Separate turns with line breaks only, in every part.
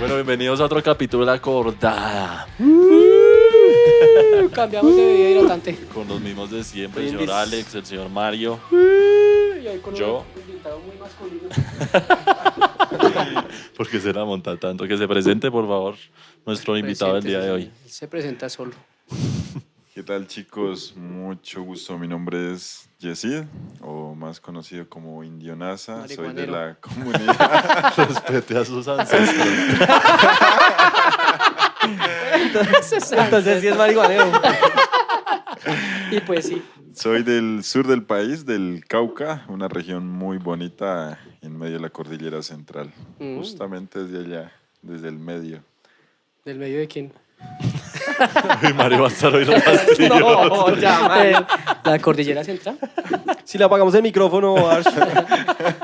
Bueno, bienvenidos a otro capítulo de La Cordada.
Cambiamos de bebida hidratante.
Con los mismos de siempre, el
Brindis.
señor Alex, el señor Mario.
Y hoy con
Yo.
un invitado muy masculino.
¿Por qué se la monta tanto? Que se presente, por favor, nuestro invitado del día de hoy.
Él se presenta solo.
¿Qué tal, chicos? Mucho gusto. Mi nombre es Yesid, o más conocido como Indio NASA. Soy de
Marihuanero.
la comunidad.
Respete a sus ancestros.
Entonces sí es marihuanero.
Y pues sí.
Soy del sur del país, del Cauca, una región muy bonita en medio de la cordillera central. Justamente desde allá, desde el medio.
¿Del medio de quién?
Y Mario va a estar hoy los fastidios.
No, ya, man.
La cordillera central.
Si le apagamos el micrófono, Arsh.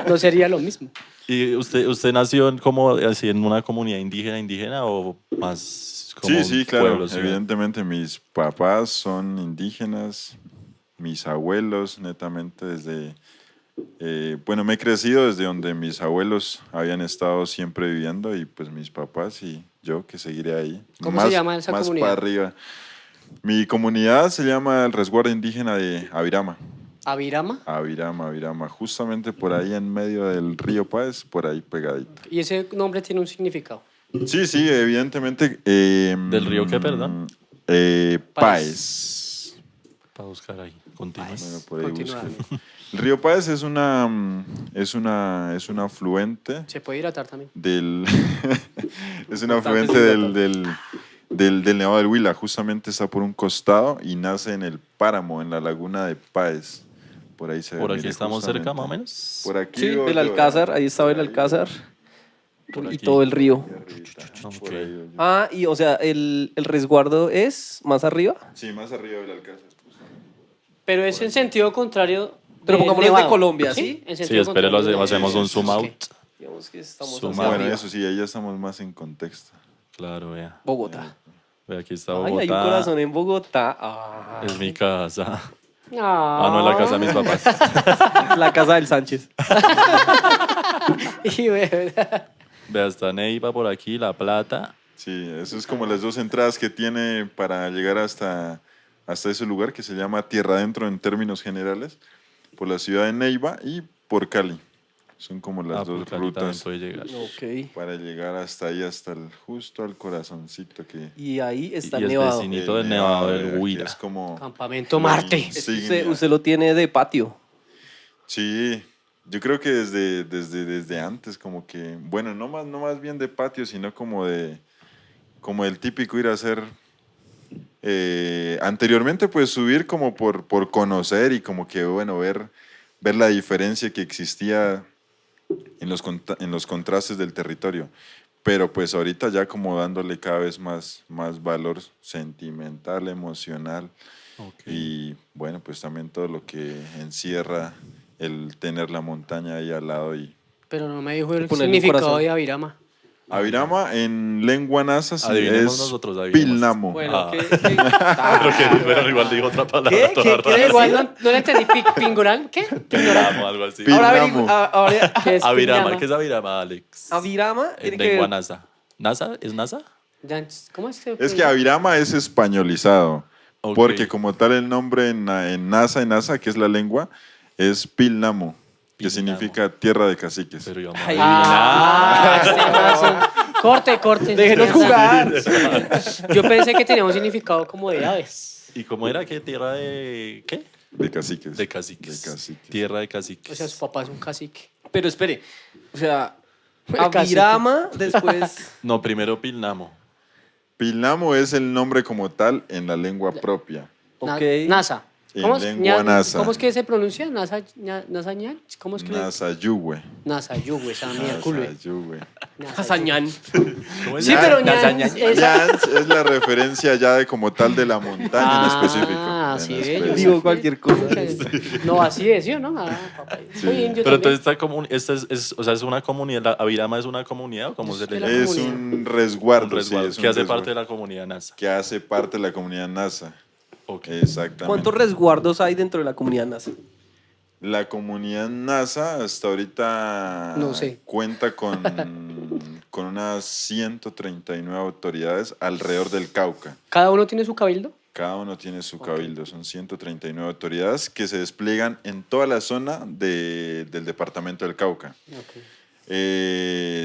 No sería lo mismo.
¿Y usted nació en, como, así, en una comunidad indígena o más como
Sí, claro.
pueblo, ciudad?
Evidentemente mis papás son indígenas, mis abuelos netamente desde... bueno, me he crecido desde donde mis abuelos habían estado siempre viviendo y pues mis papás y yo que seguiré ahí.
¿Cómo se llama esa
más
comunidad?
para arriba. Mi comunidad se llama el Resguardo Indígena de Avirama.
¿Avirama?
Avirama, justamente por ahí en medio del río Páez, por ahí pegadito.
Y ese nombre tiene un significado.
Sí, evidentemente.
¿Del río qué, perdón?
Páez.
Para buscar ahí, continúa.
Bueno, por ahí
Continúa.
busco. El río Páez es un afluente
Se puede hidratar también.
del es un afluente del Nevado del Huila. Justamente está por un costado y nace en el páramo, en la laguna de Páez. Por ahí se ve.
Por aquí
mire,
estamos cerca,
justamente.
más o menos.
Por aquí.
Sí,
veo
del
yo,
Alcázar, ahí estaba el Alcázar.
Por
Y
aquí.
todo el río.
Ok.
Por ahí veo yo.
Ah, y o sea, el resguardo es más arriba.
Sí, más arriba del Alcázar.
Pero es en sentido contrario.
Pero
del
pongámoslo de
Nevado.
Colombia, ¿sí?
En
Sí,
sentido
espere,
contrario.
hacemos un zoom out.
Ok.
Digamos que estamos
Suma.
hacia
Bueno,
arriba.
eso sí, ahí ya estamos más en contexto.
Claro, vea.
Bogotá.
Ve, aquí está
Ay, hay un
Bogotá.
corazón en Bogotá. Ah.
Es mi casa.
No.
Ah, no, es la casa de mis papás.
La casa del Sánchez.
Y verdad.
Vea, está Neiva por aquí, La Plata.
Sí, eso es como las dos entradas que tiene para llegar hasta ese lugar que se llama Tierra Adentro en términos generales, por la ciudad de Neiva y por Cali. Son como las
Por
dos
Cali también
rutas
puede llegar.
Ok.
para llegar hasta ahí, justo al corazoncito que...
Y ahí está
Y
el
es
nevado.
vecinito del Nevado del
que
Huila.
Es como...
Campamento Marte.
Usted lo tiene de patio.
Sí, yo creo que desde antes, como que, bueno, no más bien de patio, sino como el típico ir a hacer, anteriormente pues subir como por conocer y como que, bueno, ver la diferencia que existía en los contrastes del territorio. Pero pues ahorita ya como dándole cada vez más valor sentimental, emocional.
Ok.
Y bueno, pues también todo lo que encierra el tener la montaña ahí al lado. Y
Pero no me dijo el
Ponerle un
significado
corazón.
de Avirama.
Avirama en lengua nasa sí
Adivinemos
es
nosotros, adivinemos.
Pilnamo.
Bueno,
Ah.
¿qué?
Pero igual digo otra palabra.
¿Qué?
toda
¿Qué?
rara.
Igual no le entendí. ¿Pingural? ¿Qué? Pingural.
Pilamo, algo así.
Pilamo.
Ahora,
¿Qué es
Avirama,
Pinama?
¿qué es Avirama, Alex?
Avirama
En
tiene que
lengua
ver.
NASA. ¿NASA? ¿Es NASA?
¿Cómo es que?
Es que Avirama es españolizado,
Ok.
porque como tal el nombre en NASA, que es la lengua, es Pilnamo, que
Pilnamo.
significa tierra de caciques.
Pero íbamos a
Ay.
adivinar.
Corte.
Déjenos jugar.
Yo pensé que tenía un significado como de aves.
¿Y cómo era? ¿Qué? ¿Tierra de qué?
De caciques.
De caciques.
De caciques.
Tierra de caciques.
O sea, su papá es un cacique.
Pero espere. O sea,
Cacique.
Avirama, después.
No, primero Pilnamo.
Pilnamo es el nombre como tal en la lengua propia.
Ok.
NASA.
En lengua nasa.
¿Cómo es que se pronuncia? ¿Nasa ñan? ¿Cómo es que
Nasayuhue.
Nasa yugue, esa miércoles.
Nasayuhue.
Hazañán.
¿Cómo es?
Sí, pero
Nasa
ñan
ñan.
es...
Ñans es la referencia ya de como tal de la montaña en específico.
Ah,
En
sí,
específico.
Digo cualquier cosa.
No, así es, ¿sí o no? Ah, papá.
Sí.
Soy indio
Pero
también.
entonces o sea, es una comunidad, Avirama es una comunidad o cómo se le
Es la
llama?
Es
comunidad.
un resguardo,
Un resguardo,
sí, es un
que hace
resguardo.
parte de la comunidad NASA.
Que hace parte de la comunidad NASA.
Ok.
Exactamente.
¿Cuántos resguardos hay dentro de la comunidad NASA?
La comunidad NASA hasta ahorita
No sé.
cuenta con con unas 139 autoridades alrededor del Cauca.
¿Cada uno tiene su cabildo?
Cada uno tiene su cabildo, son 139 autoridades que se despliegan en toda la zona del departamento del Cauca.
Ok.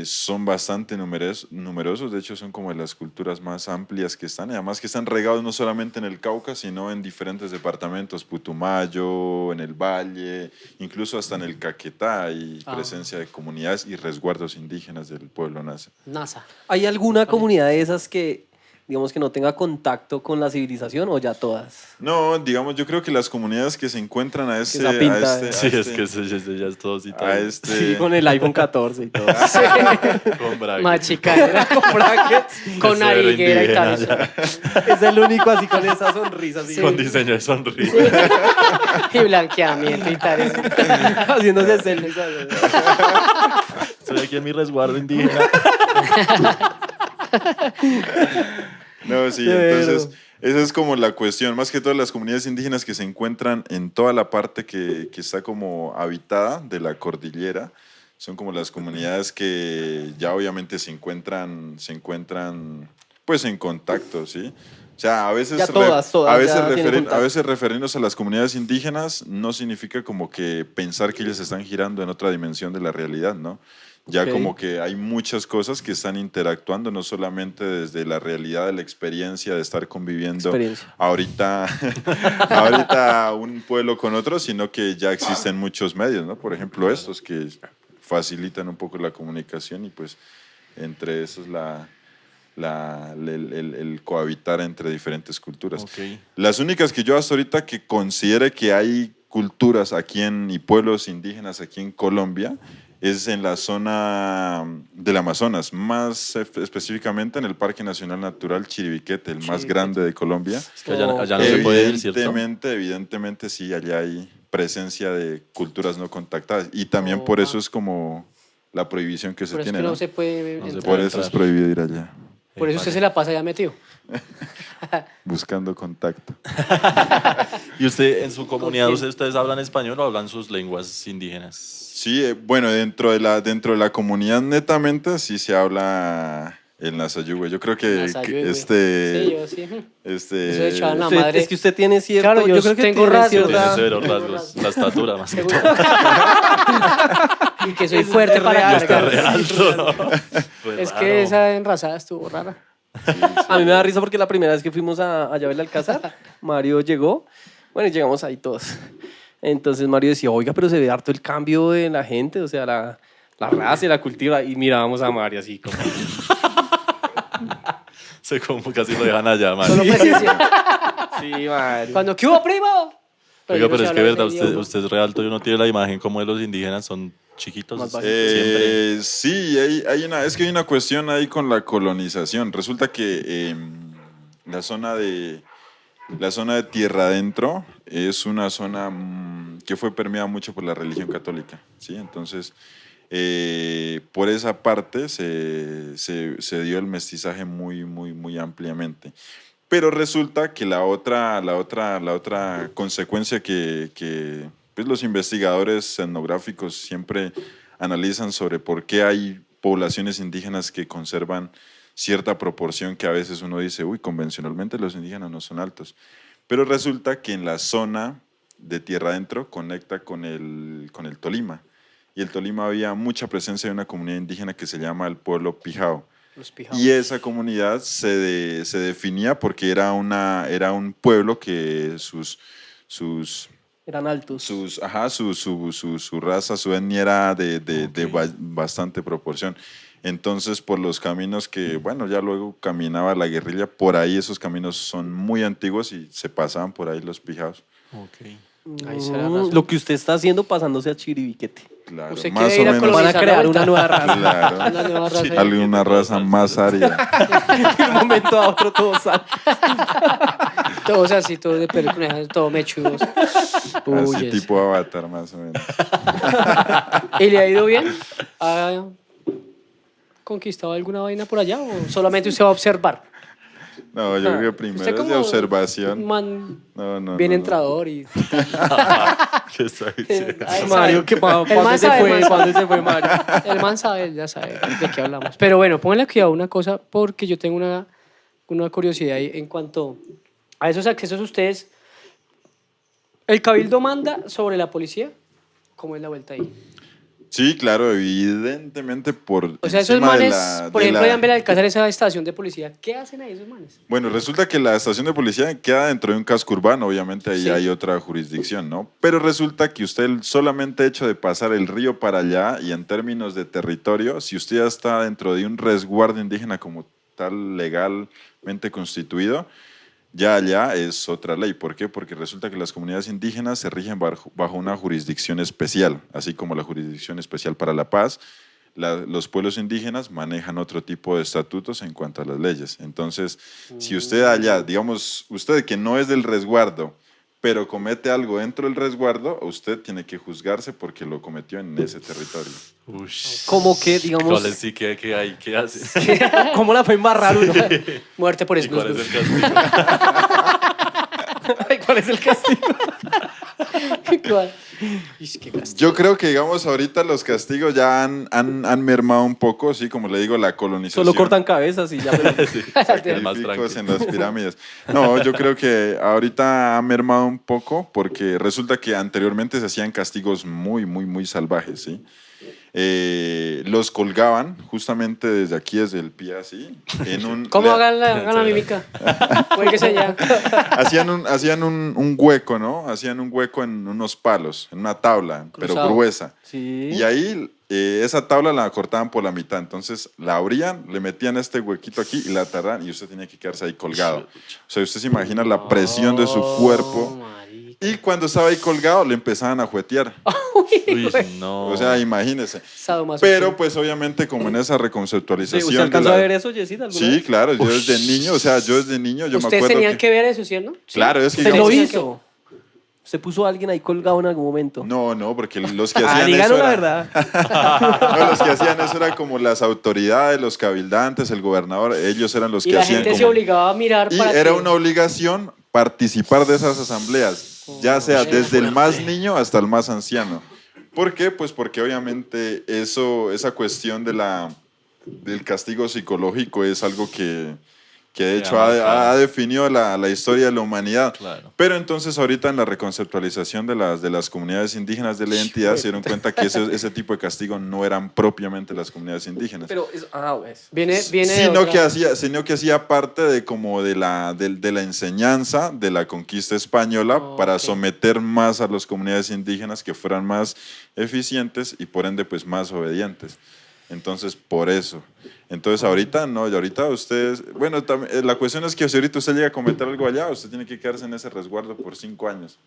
Son bastante numerosos, de hecho son como de las culturas más amplias que están, y además que están regados no solamente en el Cauca, sino en diferentes departamentos, Putumayo, en el Valle, incluso hasta en el Caquetá hay presencia de comunidades y resguardos indígenas del pueblo Nasa.
NASA.
¿Hay alguna comunidad de esas que, digamos, que no tenga contacto con la civilización o ya todas?
No, digamos, yo creo que las comunidades que se encuentran a este...
esa pinta,
Sí, es que ese ya es todo citado.
a este,
Sí, con el iPhone 14 y todo.
Con bracket.
Machicanera.
Con brackets.
Con
Ese
nariguera y
indígena
tal.
Es el único así con esa sonrisa. Así,
Con diseño de sonrisa.
Y blanqueamiento y tal.
haciéndose selfies.
Estoy aquí en mi resguardo indígena.
No, sí,
Severo.
entonces esa es como la cuestión, más que todas las comunidades indígenas que se encuentran en toda la parte que está como habitada de la cordillera, son como las comunidades que ya obviamente se encuentran pues en contacto, ¿sí? O sea, a veces,
Ya todas ya tienen contacto.
a veces referirnos a las comunidades indígenas no significa como que pensar que ellas están girando en otra dimensión de la realidad, ¿no? Ya
Ok.
como que hay muchas cosas que están interactuando, no solamente desde la realidad de la experiencia de estar conviviendo
Experiencia.
ahorita un pueblo con otro, sino que ya existen muchos medios, ¿no? Por ejemplo, estos que facilitan un poco la comunicación y pues entre esos el cohabitar entre diferentes culturas.
Ok.
Las únicas que yo hasta ahorita que considere que hay culturas aquí y pueblos indígenas aquí en Colombia es en la zona del Amazonas, más específicamente en el Parque Nacional Natural Chiribiquete, el más
Chiribiquete.
grande de Colombia.
Es que allá no se puede ir, ¿cierto?
Evidentemente sí, allá hay presencia de culturas no contactadas y también por eso es como la prohibición que se
Por eso es
tiene,
que
¿no?
no se puede
No se
entrar.
Por eso es prohibido ir allá,
Por eso usted se la pasa ya metido.
buscando contacto.
¿Y usted, en su comunidad,
quién?
ustedes hablan español o hablan sus lenguas indígenas?
Sí, bueno, dentro de la comunidad netamente sí se habla el Nasayugüe. Yo creo que
Nasayugüe. Sí, yo sí. Eso de echar la
Usted-
madre.
es que usted tiene cierto...
Claro, yo
creo que
tengo
tiene
rasgos.
Tiene
cierta...
cero
Tengo
rasgos,
rasgos.
la estatura más que todo.
Y que soy
Eso
fuerte
es
para
real,
Está
cargar.
re alto, ¿no? Fue
Es
raro.
que esa enrasada estuvo rara.
A mí me da risa porque la primera vez que fuimos a Llave del Alcázar, Mario llegó, bueno, y llegamos ahí todos. Entonces Mario decía, oiga, pero se ve harto el cambio en la gente, o sea, la raza y la cultura. Y mirábamos a Mario así como...
Se como casi lo dejan allá, man.
Solo presencia.
Sí, Mario.
Cuando, ¿qué hubo, primo?
Oiga,
yo no
pero
sé
es que
hablar
verdad,
ese idioma.
usted es re alto y uno tiene la imagen como de los indígenas, son chiquitos.
Más bajito.
Siempre.
Sí, es que hay una cuestión ahí con la colonización. Resulta que la zona de Tierra Adentro es una zona que fue permeada mucho por la religión católica, ¿sí? Entonces, por esa parte se dio el mestizaje muy, muy, muy ampliamente. Pero resulta que la otra consecuencia que pues los investigadores etnográficos siempre analizan sobre por qué hay poblaciones indígenas que conservan cierta proporción que a veces uno dice, uy, convencionalmente los indígenas no son altos. Pero resulta que en la zona de Tierra Adentro conecta con el Tolima. Y el Tolima había mucha presencia de una comunidad indígena que se llama el pueblo Pijao.
Los pijaos.
Y esa comunidad se definía porque era un pueblo que
Eran altos.
su raza, su etnia era de bastante proporción. Entonces, por los caminos que, bueno, ya luego caminaba la guerrilla, por ahí esos caminos son muy antiguos y se pasaban por ahí los pijaos.
Ok.
Ahí se la razón.
Lo que usted está haciendo pasándose a Chiribiquete.
Claro,
¿Usted
más
quiere ir
o
a
menos.
Van a
colonizar la
crear
vuelta?
una nueva raza.
Claro,
Una nueva raza.
Sí.
alguna raza más árida.
De un momento a otro todos salen.
Todos así, todos de pelo conejas, todos mechudos. Uy,
Así
ese.
tipo Avatar, más o menos.
¿Y le ha ido bien? ¿Ha conquistado alguna vaina por allá o solamente usted va a observar?
No, yo creo que
Usted
primero es de
como
observación.
un man
No,
bien
no.
entrador y...
¿Qué está diciendo?
Ay,
Mario,
sabe.
¿qué pa-
El
¿cuándo
man
se
sabe,
fue?
el man
¿Cuándo
sabe.
se fue Mario?
El man sabe, él ya sabe de qué hablamos. Pero bueno, pónganle cuidado una cosa porque yo tengo una curiosidad ahí en cuanto a esos accesos. Ustedes, ¿el cabildo manda sobre la policía? ¿Cómo es la vuelta ahí?
Sí, claro, evidentemente por
O sea, esos
encima de
manes,
la-
por
de
ejemplo,
la-
allá en Belalcázar, esa estación de policía, ¿qué hacen ahí esos manes?
Bueno, resulta que la estación de policía queda dentro de un casco urbano, obviamente ahí
Sí.
hay otra jurisdicción, ¿no? Pero resulta que usted el solamente hecho de pasar el río para allá y en términos de territorio, si usted ya está dentro de un resguardo indígena como tal legalmente constituido, ya allá es otra ley. ¿Por qué? Porque resulta que las comunidades indígenas se rigen bajo una jurisdicción especial, así como la Jurisdicción Especial para la Paz. Los pueblos indígenas manejan otro tipo de estatutos en cuanto a las leyes. Entonces, si usted allá, digamos, usted que no es del resguardo, pero comete algo dentro del resguardo, usted tiene que juzgarse porque lo cometió en ese territorio.
Ush.
Como que, digamos,
¿Cuál es sí que hay? ¿Qué hace?
¿cómo la fue embarrar uno?
Muerte por
¿Y cuál es
snus.
el castigo?
Ay, ¿cuál es el castigo?
¿Cuál? Ish, qué castigo.
Yo creo que, digamos, ahorita los castigos ya han mermado un poco, sí, como le digo, la colonización.
Solo cortan cabezas y ya. Pero...
Es más
Sacrificos
tranquilo.
en las pirámides. No, yo creo que ahorita ha mermado un poco porque resulta que anteriormente se hacían castigos muy salvajes, ¿sí? Los colgaban justamente desde aquí, desde el pie así, en un...
¿Cómo
le-
hagan la mímica? Cuélguese ya.
Hacían un hueco, ¿no? Hacían un hueco en unos palos, en una tabla, pero
Cruzado.
gruesa.
Sí.
Y ahí esa tabla la cortaban por la mitad. Entonces la abrían, le metían este huequito aquí y la atarran y usted tenía que quedarse ahí colgado. O sea, usted se imagina la presión de su cuerpo.
Oh, marica.
Y cuando estaba ahí colgado, le empezaban a juetear.
Uy, no.
O sea, imagínese.
Sadomasoquismo.
Pero pues obviamente como en esa
Sí,
reconceptualización...
¿usted
de
alcanzó
la-
a ver eso, Jessita? alguna
Sí,
vez?
claro, yo desde niño, o sea, yo desde niño, yo me
Ustedes
acuerdo
tenían que ver eso, ¿cierto? Sí.
Claro, es que
¿Usted lo
digamos-
hizo? ¿Se puso a alguien ahí colgado en algún momento?
No, porque los que
Ah,
hacían
díganos
eso
la
era-
verdad.
no, los que hacían eso eran como las autoridades, los cabildantes, el gobernador, ellos eran los
Y
que
la
hacían
gente
como...
se obligaba a mirar
Y
para
era
que...
una obligación participar de esas asambleas, ya sea desde el más niño hasta el más anciano. ¿Por qué? Pues porque obviamente esa cuestión del castigo psicológico es algo que de hecho ha definido la historia de la humanidad.
Claro.
Pero entonces ahorita en la reconceptualización de las comunidades indígenas de la identidad se dieron cuenta que ese tipo de castigo no eran propiamente las comunidades indígenas.
Pero eso, pues.
Viene de
Sino
otra-
que hacía parte de como de la enseñanza de la conquista española
Oh,
para
ok.
someter más a las comunidades indígenas que fueran más eficientes y por ende pues más obedientes. Entonces, por eso. Entonces, ahorita no, y ahorita ustedes, bueno, la cuestión es que si ahorita usted llega a cometer algo allá, usted tiene que quedarse en ese resguardo por 5 años,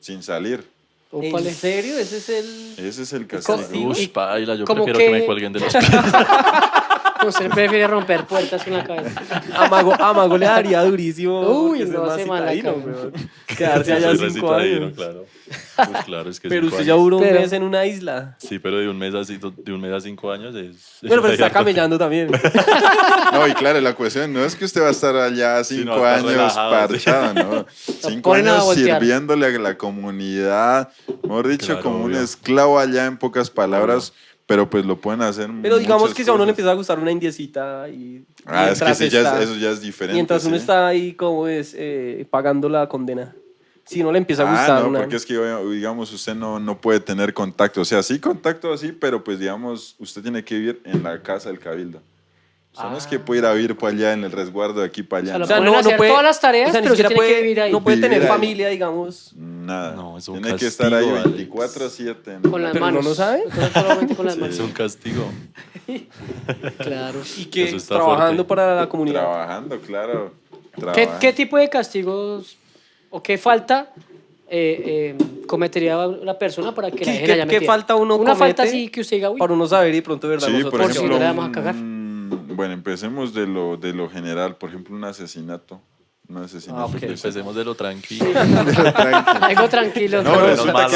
sin salir.
Ópale.
¿En serio? ¿Ese es el...?
Ese es el
¿Cómo?
castigo.
Ush, paila, yo
como
prefiero
que-
que me cuelguen de los pies.
Usted prefiere romper puertas con la cabeza.
Amago le daría durísimo.
Uy,
porque es
no,
más
se mala
citadino,
cara.
weón. Quedarse allá
Soy
5
recitadino,
años.
claro. Pues claro, es que
Pero
5
usted ya
años.
duró un
Pero-
mes en una isla.
Sí, pero de un mes a 5 años es...
Bueno, pero está
harto
camellando también.
No, y claro, la cuestión no es que usted va a estar allá
Sí,
5
no, está
años
relajado,
parchado, ¿no? 5
ponen a
años
voltear.
sirviéndole a la comunidad, mejor dicho,
Claro,
como un
obvio.
esclavo allá en pocas palabras, pero pues lo pueden hacer.
Pero digamos
muchas
que si a uno le
cosas.
empieza a gustar una indiecita y...
Ah, es que
mientras está-
eso ya es diferente.
Mientras uno
¿sí?
está ahí, como es, pagando la condena. Si no le empieza a gustar
no,
una...
porque es que, digamos, usted no puede tener contacto. O sea, sí contacto así, pero pues, digamos, usted tiene que vivir en la casa del cabildo. O sea, no es que pueda ir a vivir para allá en el resguardo de aquí para allá.
O sea, lo pueden hacer todas las tareas,
ni
pero usted
siquiera
tiene que
puede-
vivir ahí.
No puede tener
Vivir ahí.
familia, digamos.
Nada.
No, es un
Tiene que estar ahí
castigo,
24/7.
Con las
Pero no
manos.
lo sabe.
Solamente con las
Es
manos.
un castigo.
Claro.
Y que
Eso está
trabajando
fuerte.
para la comunidad.
Trabajando, claro.
¿Qué
Trabajando.
tipo de castigos o qué falta cometería una persona para que la dejen allá
¿Qué
metida?
falta uno
Una falta
comete
así que usted diga, uy,
para uno saber y pronto, ¿verdad?
Sí,
Nosotros
por
si
ejemplo,
no le vamos a cagar.
bueno, empecemos de lo general. Por ejemplo, un asesinato. Un asesinato.
Ah, ok.
pues,
Empecemos de lo tranquilo.
tranqui.
algo tranquilo.
No,
Menos mal,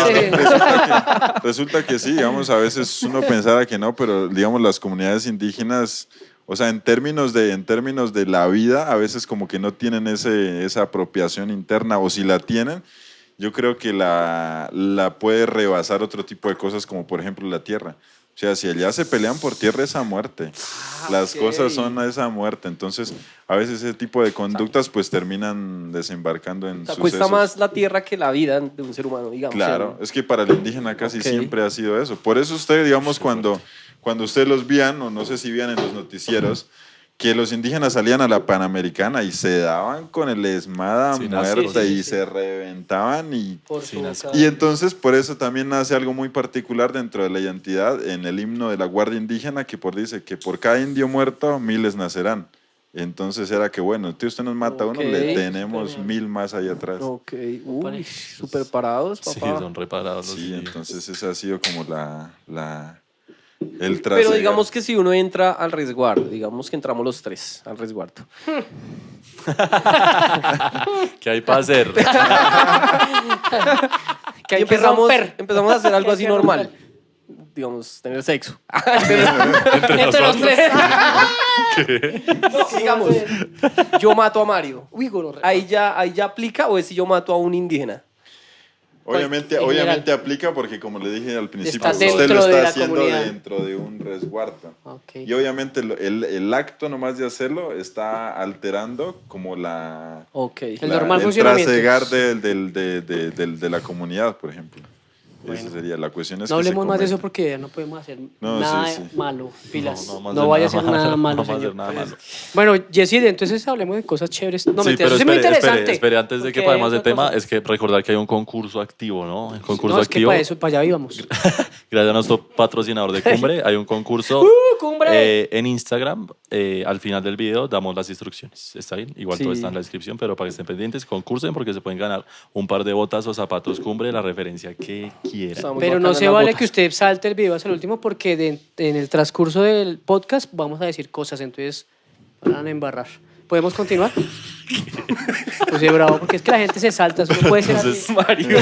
resulta que sí, digamos, a veces uno pensara que no, pero digamos las comunidades indígenas O sea, en términos de la vida, a veces como que no tienen esa apropiación interna, o si la tienen, yo creo que la puede rebasar otro tipo de cosas, como por ejemplo la tierra. O sea, si allá se pelean por tierra es a muerte. Las
ok.
cosas son a esa muerte. Entonces, a veces ese tipo de conductas pues terminan desembarcando en
O sea,
sucesos.
cuesta más la tierra que la vida de un ser humano, digamos.
Claro, es que para el indígena casi
Ok.
siempre ha sido eso. Por eso usted, digamos, cuando ustedes los vean, o no sé si vean en los noticieros, que los indígenas salían a la Panamericana y se daban con el esmada
Sin
muerte
asco,
y
sí.
se reventaban
Por
Sin
su
asco.
boca.
y entonces por eso también nace algo muy particular dentro de la identidad en el himno de la Guardia Indígena que dice que por cada indio muerto miles nacerán. Entonces era que bueno, tío, usted nos mata a uno,
Ok.
le tenemos
Súper
1000 más ahí atrás.
Ok, uy,
parece.
súper parados,
Sí,
papá.
son reparados los
Sí,
indígenas.
entonces ese ha sido como el
Pero
trasegar.
digamos que si uno entra al resguardo, digamos que entramos los tres al resguardo.
¿Qué hay para hacer?
Que hay
Y
que romper.
empezamos a hacer algo
Que hay
así
que
normal.
romper.
Digamos, tener sexo.
Entre los tres.
No, digamos, yo mato a Mario.
Uy, gonorrea.
¿Ahí ya aplica o es si yo mato a un indígena?
Obviamente,
en
obviamente
general.
aplica porque como le dije al principio,
Está
usted
dentro
lo
de
está
la
haciendo
comunidad.
dentro de un resguardo.
Ok.
Y obviamente el acto nomás de hacerlo está alterando como
Ok.
El normal funcionamiento.
trasegar de la comunidad, por ejemplo. Esa
Bueno.
sería la cuestión. Es
No
que se
hablemos más de eso
comenta.
porque ya no podemos hacer
No,
nada
sí, sí.
malo. Pilas.
vamos
No vaya a hacer
nada
nada malo,
No vamos a
señor.
hacer nada malo.
Bueno, Yesid, entonces hablemos de cosas chéveres. No,
Sí,
mentira,
pero
eso es muy
espere,
interesante.
espere, antes de que
porque
pasemos
hay
de tema,
otra cosa.
es que recordar que hay un concurso activo, ¿no? El concurso
No, es que
activo,
para eso, para allá íbamos.
gracias a nuestro patrocinador de Cumbre, hay un concurso
¡Cumbre!
en Instagram. Al final del video damos las instrucciones. ¿Está bien? Igual todo
Sí.
está en la descripción, pero para que estén pendientes, concursen porque se pueden ganar un par de botas o zapatos Cumbre, la referencia que quieran.
Estamos
Pero no
bacanas
se
las
vale
botas.
que usted salte el video hasta el último porque en el transcurso del podcast vamos a decir cosas, entonces van a embarrar. ¿Podemos continuar? Pues sí, bravo, porque es que la gente se salta, eso no puede ser así.
Entonces,
Mario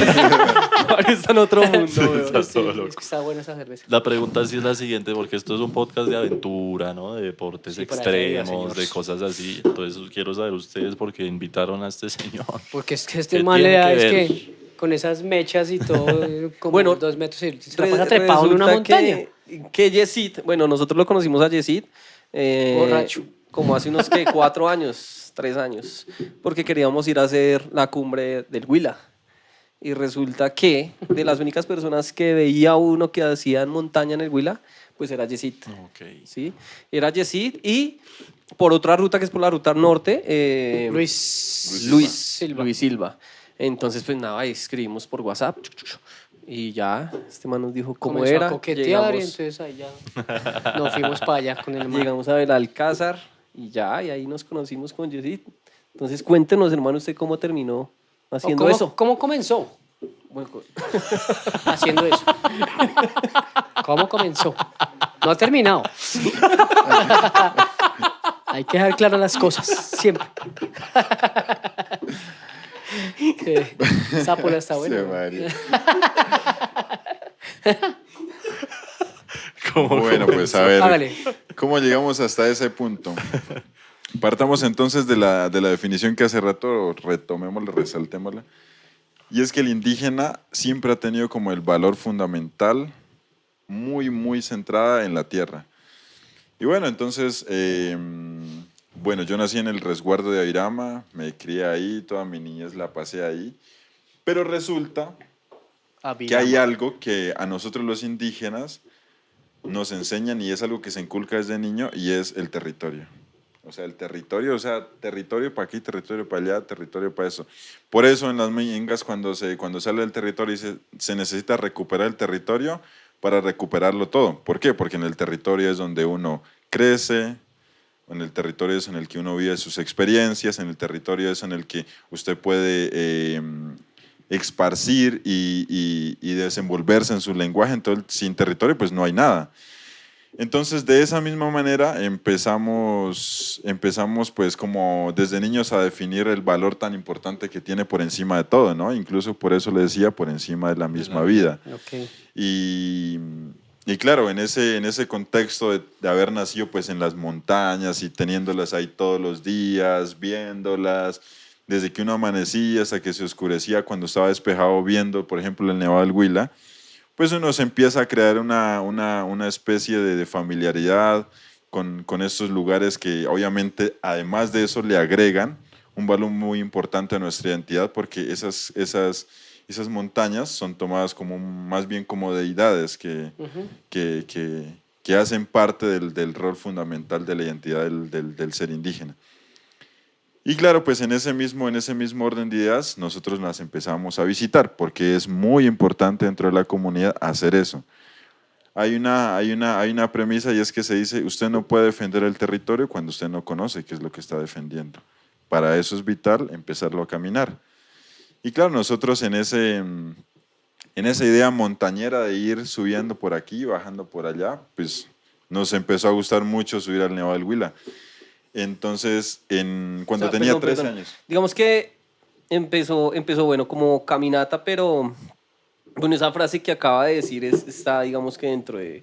está en otro mundo. weón.
Está
Sí,
todo
es
loco.
que está buena esa cerveza.
La pregunta sí es la siguiente, porque esto es un podcast de aventura, ¿no? De deportes
Sí, para allá iba,
extremos,
señor.
de cosas así. Entonces quiero saber ustedes por qué invitaron a este señor.
Porque es que este
¿Qué
mal le
tiene
da,
que
es
ver?
que con esas mechas y todo, como
Bueno,
2 metros, y se la pasa trepado en una
Resulta
montaña.
Que Yesid, bueno, nosotros lo conocimos a Yesid.
Borracho.
Como hace unos 4 años, 3 años, porque queríamos ir a hacer la cumbre del Huila. Y resulta que de las únicas personas que veía uno que hacían montaña en el Huila, pues era Yesid.
Ok.
¿Sí? Era Yesid y por otra ruta que es por la ruta norte,
Luis
Silva. Entonces, pues nada, ahí escribimos por WhatsApp y ya, este man nos dijo cómo
comenzó
era.
a coquetear y
Llegamos,
entonces ahí ya nos fuimos para allá con el man.
llegamos a Belalcázar y ya, y ahí nos conocimos con Yesid. Entonces, cuéntenos, hermano, usted cómo terminó
¿O
haciendo
cómo,
eso.
¿Cómo comenzó
Bueno,
haciendo eso? ¿Cómo comenzó? No ha terminado. Hay que dejar claras las cosas, siempre. Esa pola está
Sí,
buena.
María.
¿Cómo
Bueno, pues a ver,
Hágale.
¿cómo llegamos hasta ese punto? Partamos entonces de la definición que hace rato, retomémosla, resaltémosla. Y es que el indígena siempre ha tenido como el valor fundamental muy, muy centrada en la tierra. Y bueno, entonces, bueno, yo nací en el resguardo de Airama, me crié ahí, toda mi niñez la pasé ahí. Pero resulta que hay algo que a nosotros los indígenas nos enseñan y es algo que se inculca desde niño y es el territorio. O sea, el territorio, o sea, territorio para aquí, territorio para allá, territorio para eso. Por eso en las meñengas cuando sale del territorio se necesita recuperar el territorio para recuperarlo todo. ¿Por qué? Porque en el territorio es donde uno crece, en el territorio es en el que uno vive sus experiencias, en el territorio es en el que usted puede esparcir y desenvolverse en su lenguaje. Entonces, sin territorio pues no hay nada. Entonces, de esa misma manera empezamos pues como desde niños a definir el valor tan importante que tiene por encima de todo, ¿no? Incluso por eso le decía por encima de la misma vida.
Ok.
Y Y claro, en ese contexto de haber nacido pues en las montañas y teniéndolas ahí todos los días, viéndolas, desde que uno amanecía hasta que se oscurecía cuando estaba despejado viendo, por ejemplo, el Nevado del Huila, pues uno se empieza a crear una especie de familiaridad con estos lugares que obviamente además de eso le agregan un valor muy importante a nuestra identidad porque esas montañas son tomadas como más bien como deidades que hacen parte del rol fundamental de la identidad del ser indígena. Y claro, pues en ese mismo orden de ideas nosotros las empezamos a visitar porque es muy importante dentro de la comunidad hacer eso. Hay una premisa y es que se dice, usted no puede defender el territorio cuando usted no conoce qué es lo que está defendiendo. Para eso es vital empezarlo a caminar. Y claro, nosotros en esa idea montañera de ir subiendo por aquí, bajando por allá, pues nos empezó a gustar mucho subir al Nevado del Huila. Entonces, cuando tenía 13 años.
Digamos que empezó bueno, como caminata, pero bueno, esa frase que acaba de decir está, digamos que dentro de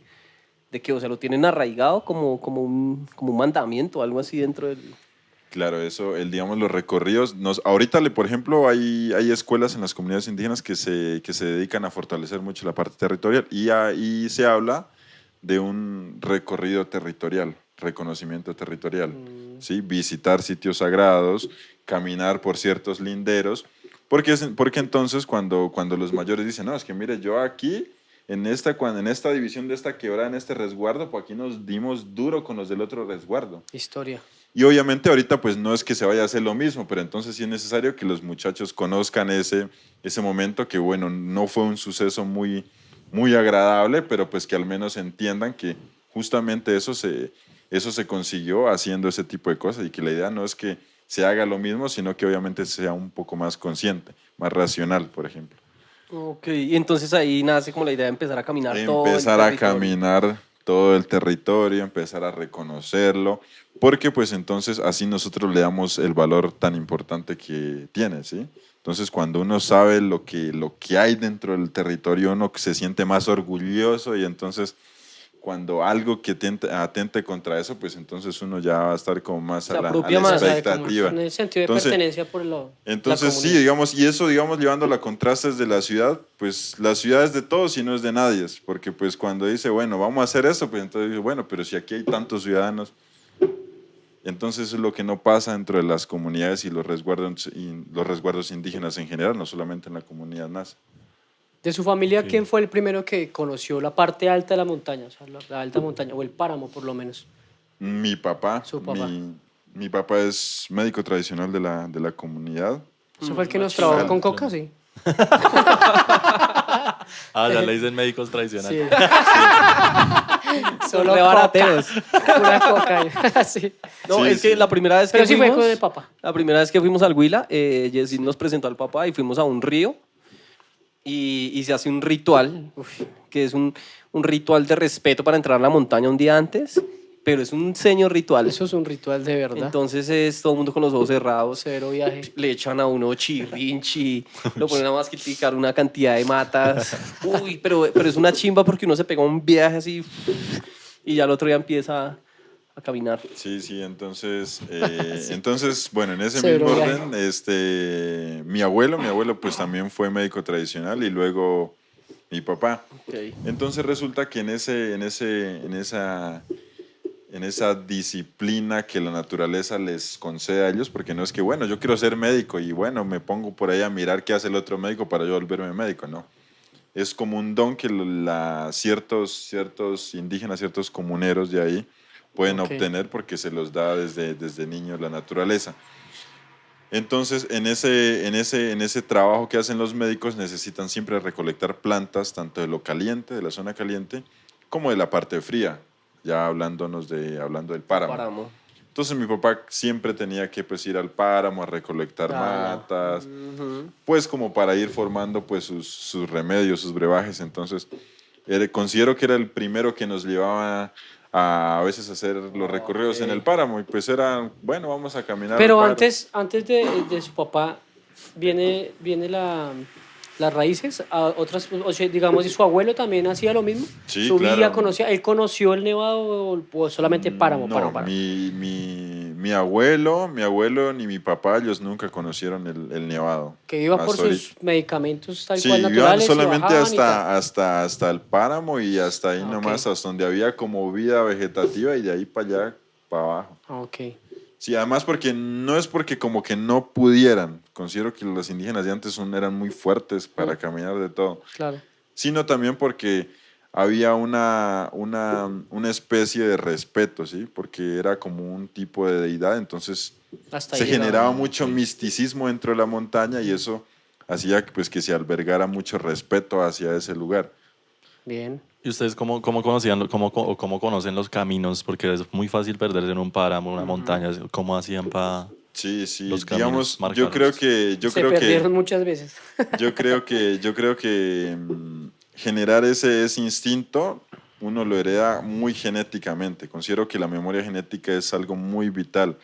que, o sea, lo tienen arraigado como un mandamiento, algo así dentro del...
Claro, eso, digamos, los recorridos. Ahorita, por ejemplo, hay escuelas en las comunidades indígenas que se dedican a fortalecer mucho la parte territorial y ahí se habla de un recorrido territorial, reconocimiento territorial, ¿sí? Visitar sitios sagrados, caminar por ciertos linderos, porque entonces cuando los mayores dicen, no, es que mire, yo aquí, en esta división de esta quebrada, en este resguardo, pues aquí nos dimos duro con los del otro resguardo.
Historia.
Y obviamente ahorita pues no es que se vaya a hacer lo mismo, pero entonces sí es necesario que los muchachos conozcan ese momento que bueno, no fue un suceso muy, muy agradable, pero pues que al menos entiendan que justamente eso se consiguió haciendo ese tipo de cosas y que la idea no es que se haga lo mismo, sino que obviamente sea un poco más consciente, más racional, por ejemplo.
Ok, y entonces ahí nace como la idea de empezar a caminar todo el
Empezar a
territorio.
caminar todo el territorio, empezar a reconocerlo, porque pues entonces así nosotros le damos el valor tan importante que tiene, ¿sí? Entonces cuando uno sabe lo que hay dentro del territorio, uno se siente más orgulloso y entonces cuando algo que atente contra eso, pues entonces uno ya va a estar como más
Se
a la
apropia más,
expectativa.
En el sentido de
Entonces,
pertenencia por la
Entonces, sí,
comunidad.
digamos, y eso, digamos, llevándolo a contrastes de la ciudad, pues la ciudad es de todos y no es de nadie, porque pues cuando dice, bueno, vamos a hacer eso, pues entonces dice, bueno, pero si aquí hay tantos ciudadanos, entonces eso es lo que no pasa dentro de las comunidades y los resguardos indígenas en general, no solamente en la comunidad NASA.
De su familia, ¿quién fue el primero que conoció la parte alta de la montaña? O sea, la alta montaña, o el páramo por lo menos.
Mi papá,
Su papá.
mi papá es médico tradicional de la comunidad.
¿Eso fue el que nos trabajó con coca? Sí.
Ya le dicen médicos tradicionales.
Sí. Solo
Re
coca.
barateros.
Pura coca. Sí.
No,
Sí,
es que
sí.
la primera vez que
Pero sí fue
fuimos...
con el papá.
La primera vez que fuimos al Huila, Jessy nos presentó al papá y fuimos a un río y se hace un ritual, que es un ritual de respeto para entrar a la montaña un día antes, pero es un señor ritual.
Eso es un ritual de verdad.
Entonces es todo el mundo con los ojos cerrados.
Cero viaje.
Le echan a uno chirrinchi, lo ponen a masquiticar una cantidad de matas. Uy, pero es una chimba porque uno se pega un viaje así y ya el otro día empieza a caminar.
Sí, entonces, bueno, en ese
Cero
mismo
viaje.
orden, mi abuelo pues también fue médico tradicional y luego mi papá.
Okay.
Entonces resulta que en esa disciplina que la naturaleza les concede a ellos, porque no es que, bueno, yo quiero ser médico y bueno, me pongo por ahí a mirar qué hace el otro médico para yo volverme médico, no. Es como un don que ciertos indígenas, ciertos comuneros de ahí pueden obtener porque se los da desde niños la naturaleza. Entonces, en ese trabajo que hacen los médicos necesitan siempre recolectar plantas, tanto de lo caliente, de la zona caliente, como de la parte fría, ya hablando del páramo. Entonces mi papá siempre tenía que pues, ir al páramo a recolectar matas, pues como para ir formando pues, sus remedios, sus brebajes. Entonces considero que era el primero que nos llevaba a veces hacer los recorridos en el páramo y pues era, bueno, vamos a caminar.
Pero
al páramo.
antes de su papá viene la las raíces a otras, o sea, digamos, ¿y su abuelo también hacía lo mismo?
Sí,
Subía,
claro.
conocía, ¿él conoció el Nevado o solamente páramo,
No,
páramo?
mi abuelo ni mi papá, ellos nunca conocieron el nevado.
Que iba por
Hasta
sus
ahorita.
medicamentos tal
Sí,
cual
iban
naturales y
solamente
bajaban y tal.
hasta el páramo y hasta ahí
Ah,
nomás,
ok.
hasta donde había como vida vegetativa y de ahí para allá, para abajo.
Ah, ok,
Sí, además porque no es porque como que no pudieran, considero que los indígenas de antes eran muy fuertes para caminar de todo,
claro.
sino también porque había una especie de respeto, ¿sí? Porque era como un tipo de deidad, entonces
Hasta
se
ahí llegaba.
generaba mucho misticismo dentro de la montaña y eso hacía pues, que se albergara mucho respeto hacia ese lugar.
Bien.
¿Y ustedes cómo conocían, cómo conocen los caminos? Porque es muy fácil perderse en un páramo, una montaña. ¿Cómo hacían para
Sí, sí,
los caminos
digamos, yo creo
marcarlos?
que, yo
Se
creo
perdieron
que
muchas veces.
yo creo que generar ese instinto uno lo hereda muy genéticamente. Considero que la memoria genética es algo muy vital.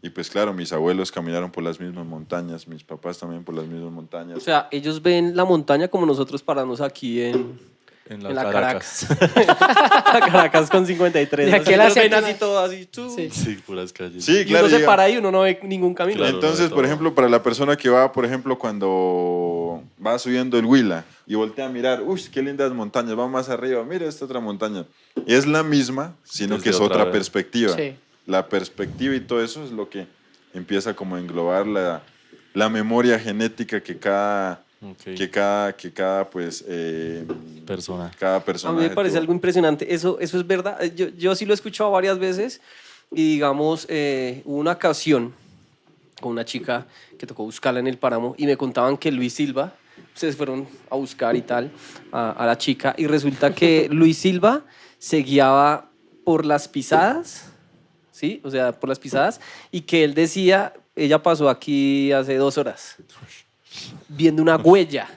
Y pues claro, mis abuelos caminaron por las mismas montañas, mis papás también por las mismas
O
montañas.
sea, ellos ven la montaña como nosotros paramos aquí
En
en
la
la
Caracas.
La Caracas con 53.
De
Así
aquí a la
nos ven
séptima.
así todo, así. Tú.
Sí.
Sí, puras calles.
Sí,
Y
claro.
uno se
diga-
para ahí y uno no ve ningún camino.
Claro.
Entonces,
no
por
de
ejemplo,
todo.
para la persona que va, por ejemplo, cuando va subiendo el Huila y voltea a mirar, uy, qué lindas montañas, va más arriba, mira esta otra montaña. Es la misma, sino
Desde
que es
otra
otra
vez.
perspectiva.
Sí.
La perspectiva y todo eso es lo que empieza como a englobar la memoria genética que cada,
Ok.
pues,
Persona.
cada
A mí
personaje
me parece
tuvo.
algo impresionante. Eso es verdad. Yo sí lo he escuchado varias veces. Y digamos, hubo una ocasión con una chica que tocó buscarla en el páramo y me contaban que Luis Silva, ustedes fueron a buscar y tal a la chica. Y resulta que Luis Silva se guiaba por las pisadas, ¿sí? O sea, por las pisadas. Y que él decía, ella pasó aquí hace 2 horas viendo una huella.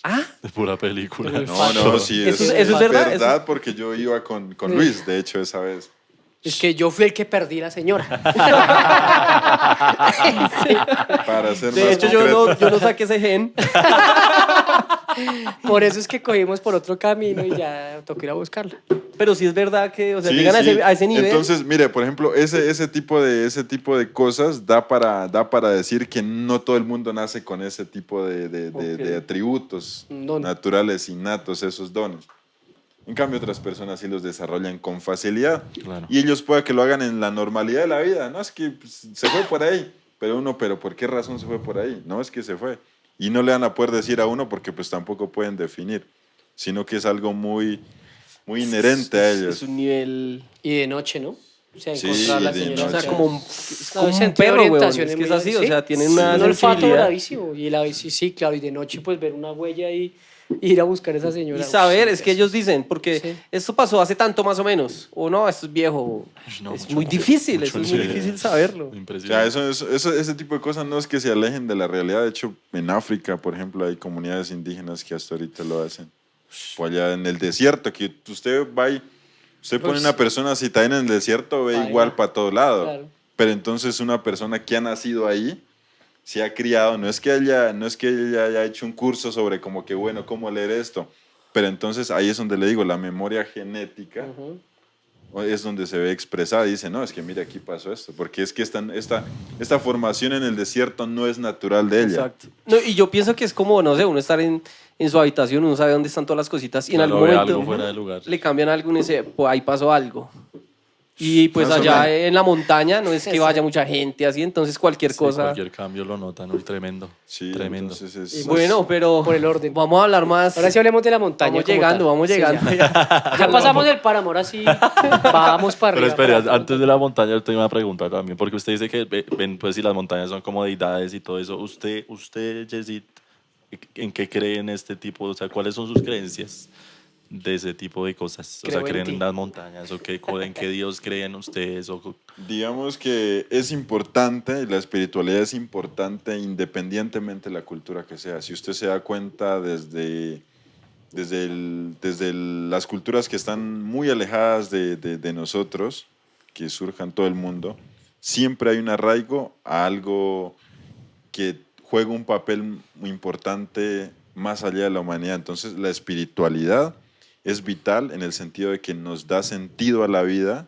¿Ah?
De pura película.
El
No,
olfato.
no, sí,
Eso
es
es verdad, eso-
porque yo iba con Luis, de hecho, esa vez.
Es que yo fui el que perdí la señora.
Para ser
De
más
hecho,
concreto.
yo no saqué ese gen.
Por eso es que cogimos por otro camino y ya tocó ir a buscarla.
Pero sí es verdad que, o sea,
Sí,
llegan
sí.
a ese nivel.
Entonces, mire, por ejemplo, ese tipo de cosas da para decir que no todo el mundo nace con ese tipo de atributos
Un don.
naturales, innatos, esos dones. En cambio, otras personas sí los desarrollan con facilidad.
Claro.
Y ellos puede que lo hagan en la normalidad de la vida. No es que pues, se fue por ahí. Pero ¿por qué razón se fue por ahí? No, es que se fue. Y no le van a poder decir a uno porque pues tampoco pueden definir, sino que es algo muy, muy inherente a ellos.
Es un nivel.
Y de noche, ¿no? O sea,
Sí,
encontrar a la
de
señora.
O sea,
noche.
es
No,
como
el
un
sentido de
perro, weón.
orientación
Es
es
que es
muy-
así, o
sí.
sea, tienen
Sí.
una
Un olfato
sensibilidad.
bravísimo. Y sí, claro, y de noche pues ver una huella y ir a buscar a esa señora.
Y saber,
Uy,
es que ellos dicen, porque
Sí.
esto pasó hace tanto más o menos, o no, esto es viejo, o-
No,
es
mucho
muy
más.
difícil,
Mucho
eso es muy
más.
difícil saberlo.
O sea,
Impresionante.
ese tipo de cosas no es que se alejen de la realidad. De hecho, en África, por ejemplo, hay comunidades indígenas que hasta ahorita lo hacen. O allá en el desierto, que usted va y usted pone
Pues,
una persona citada en el desierto, ve
baila.
igual para todo lado.
Claro.
Pero entonces una persona que ha nacido ahí, se ha criado, no es que ella haya hecho un curso sobre como que, bueno, cómo leer esto. Pero entonces ahí es donde le digo, la memoria genética
Ujú.
es donde se ve expresada. Dice, no, es que mira, aquí pasó esto. Porque es que esta formación en el desierto no es natural de ella.
Exacto. No, y yo pienso que es como, no sé, uno estar en su habitación, uno sabe dónde están todas las cositas y en
Claro,
algún
ve
momento
algo fuera de lugar.
le cambian algo y uno dice, pues ahí pasó algo. Y pues
Más o
allá
menos.
en la montaña no es que
Exacto.
vaya mucha gente así, entonces cualquier
Sí,
cosa.
cualquier cambio lo notan, uy, tremendo.
Sí,
Tremendo.
entonces
Y
es...
Bueno, pero
Por el orden.
vamos a hablar más.
Ahora sí hablemos de la montaña.
Vamos
como
llegando,
tal.
vamos
Sí,
llegando.
Ya pasamos del páramo, ahora sí vamos para
Pero
arriba.
espera,
para
antes de la montaña yo tengo una pregunta también, porque usted dice que ven, pues si las montañas son como deidades y todo eso, usted, Yesid, ¿en qué cree en este tipo? O sea, ¿cuáles son sus creencias de ese tipo de cosas? O sea,
Creo en
¿creen
ti.
en las montañas o en qué Dios creen ustedes?
Digamos que es importante, la espiritualidad es importante independientemente de la cultura que sea. Si usted se da cuenta desde las culturas que están muy alejadas de nosotros, que surjan todo el mundo, siempre hay un arraigo a algo que juega un papel muy importante más allá de la humanidad. Entonces la espiritualidad es vital en el sentido de que nos da sentido a la vida,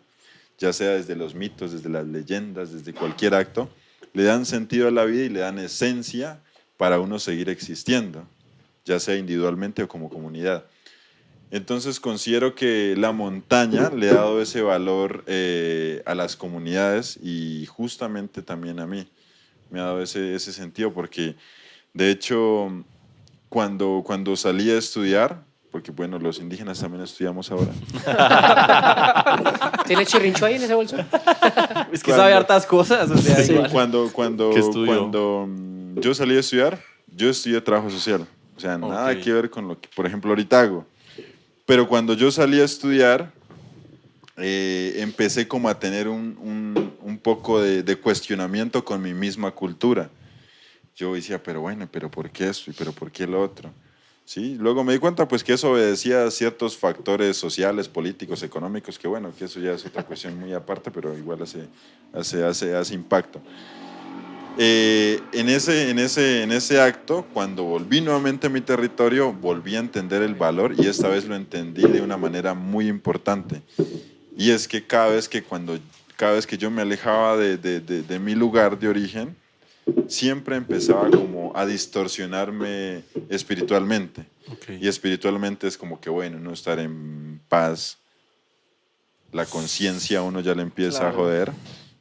ya sea desde los mitos, desde las leyendas, desde cualquier acto, le dan sentido a la vida y le dan esencia para uno seguir existiendo, ya sea individualmente o como comunidad. Entonces considero que la montaña le ha dado ese valor a las comunidades y justamente también a mí. Me ha dado ese sentido porque, de hecho, cuando salí a estudiar, porque bueno, los indígenas también estudiamos ahora.
¿Tiene chirrincho ahí en ese bolso?
Es que sabe hartas cosas, o sea,
Sí.
igual.
¿Qué estudió?
Cuando yo salí a estudiar, yo estudié trabajo social. O sea, nada
Ok.
que ver con lo que, por ejemplo, ahorita hago. Pero cuando yo salí a estudiar, empecé como a tener un poco de cuestionamiento con mi misma cultura. Yo decía, pero bueno, pero ¿por qué esto? ¿Y pero por qué lo otro? ¿Sí? Luego me di cuenta pues que eso obedecía a ciertos factores sociales, políticos, económicos, que bueno, que eso ya es otra cuestión muy aparte, pero igual hace impacto. En ese acto, cuando volví nuevamente a mi territorio, volví a entender el valor y esta vez lo entendí de una manera muy importante. Y es que cada vez que yo me alejaba de mi lugar de origen, siempre empezaba como a distorsionarme espiritualmente.
Ok.
Y espiritualmente es como que, bueno, no estar en paz, la conciencia a uno ya le empieza
Claro.
a joder.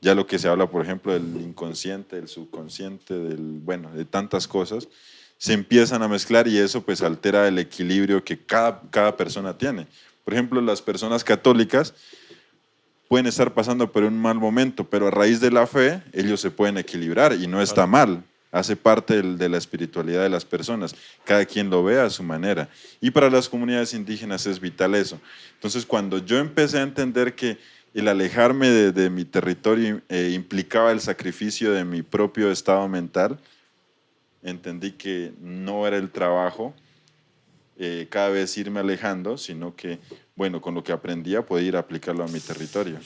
Ya lo que se habla, por ejemplo, del inconsciente, del subconsciente, bueno, de tantas cosas, se empiezan a mezclar y eso pues altera el equilibrio que cada persona tiene. Por ejemplo, las personas católicas pueden estar pasando por un mal momento, pero a raíz de la fe ellos se pueden equilibrar y no está mal. Hace parte de la espiritualidad de las personas. Cada quien lo ve a su manera. Y para las comunidades indígenas es vital eso. Entonces, cuando yo empecé a entender que el alejarme de mi territorio implicaba el sacrificio de mi propio estado mental, entendí que no era el trabajo cada vez irme alejando, sino que, bueno, con lo que aprendía podía ir a aplicarlo a mi territorio.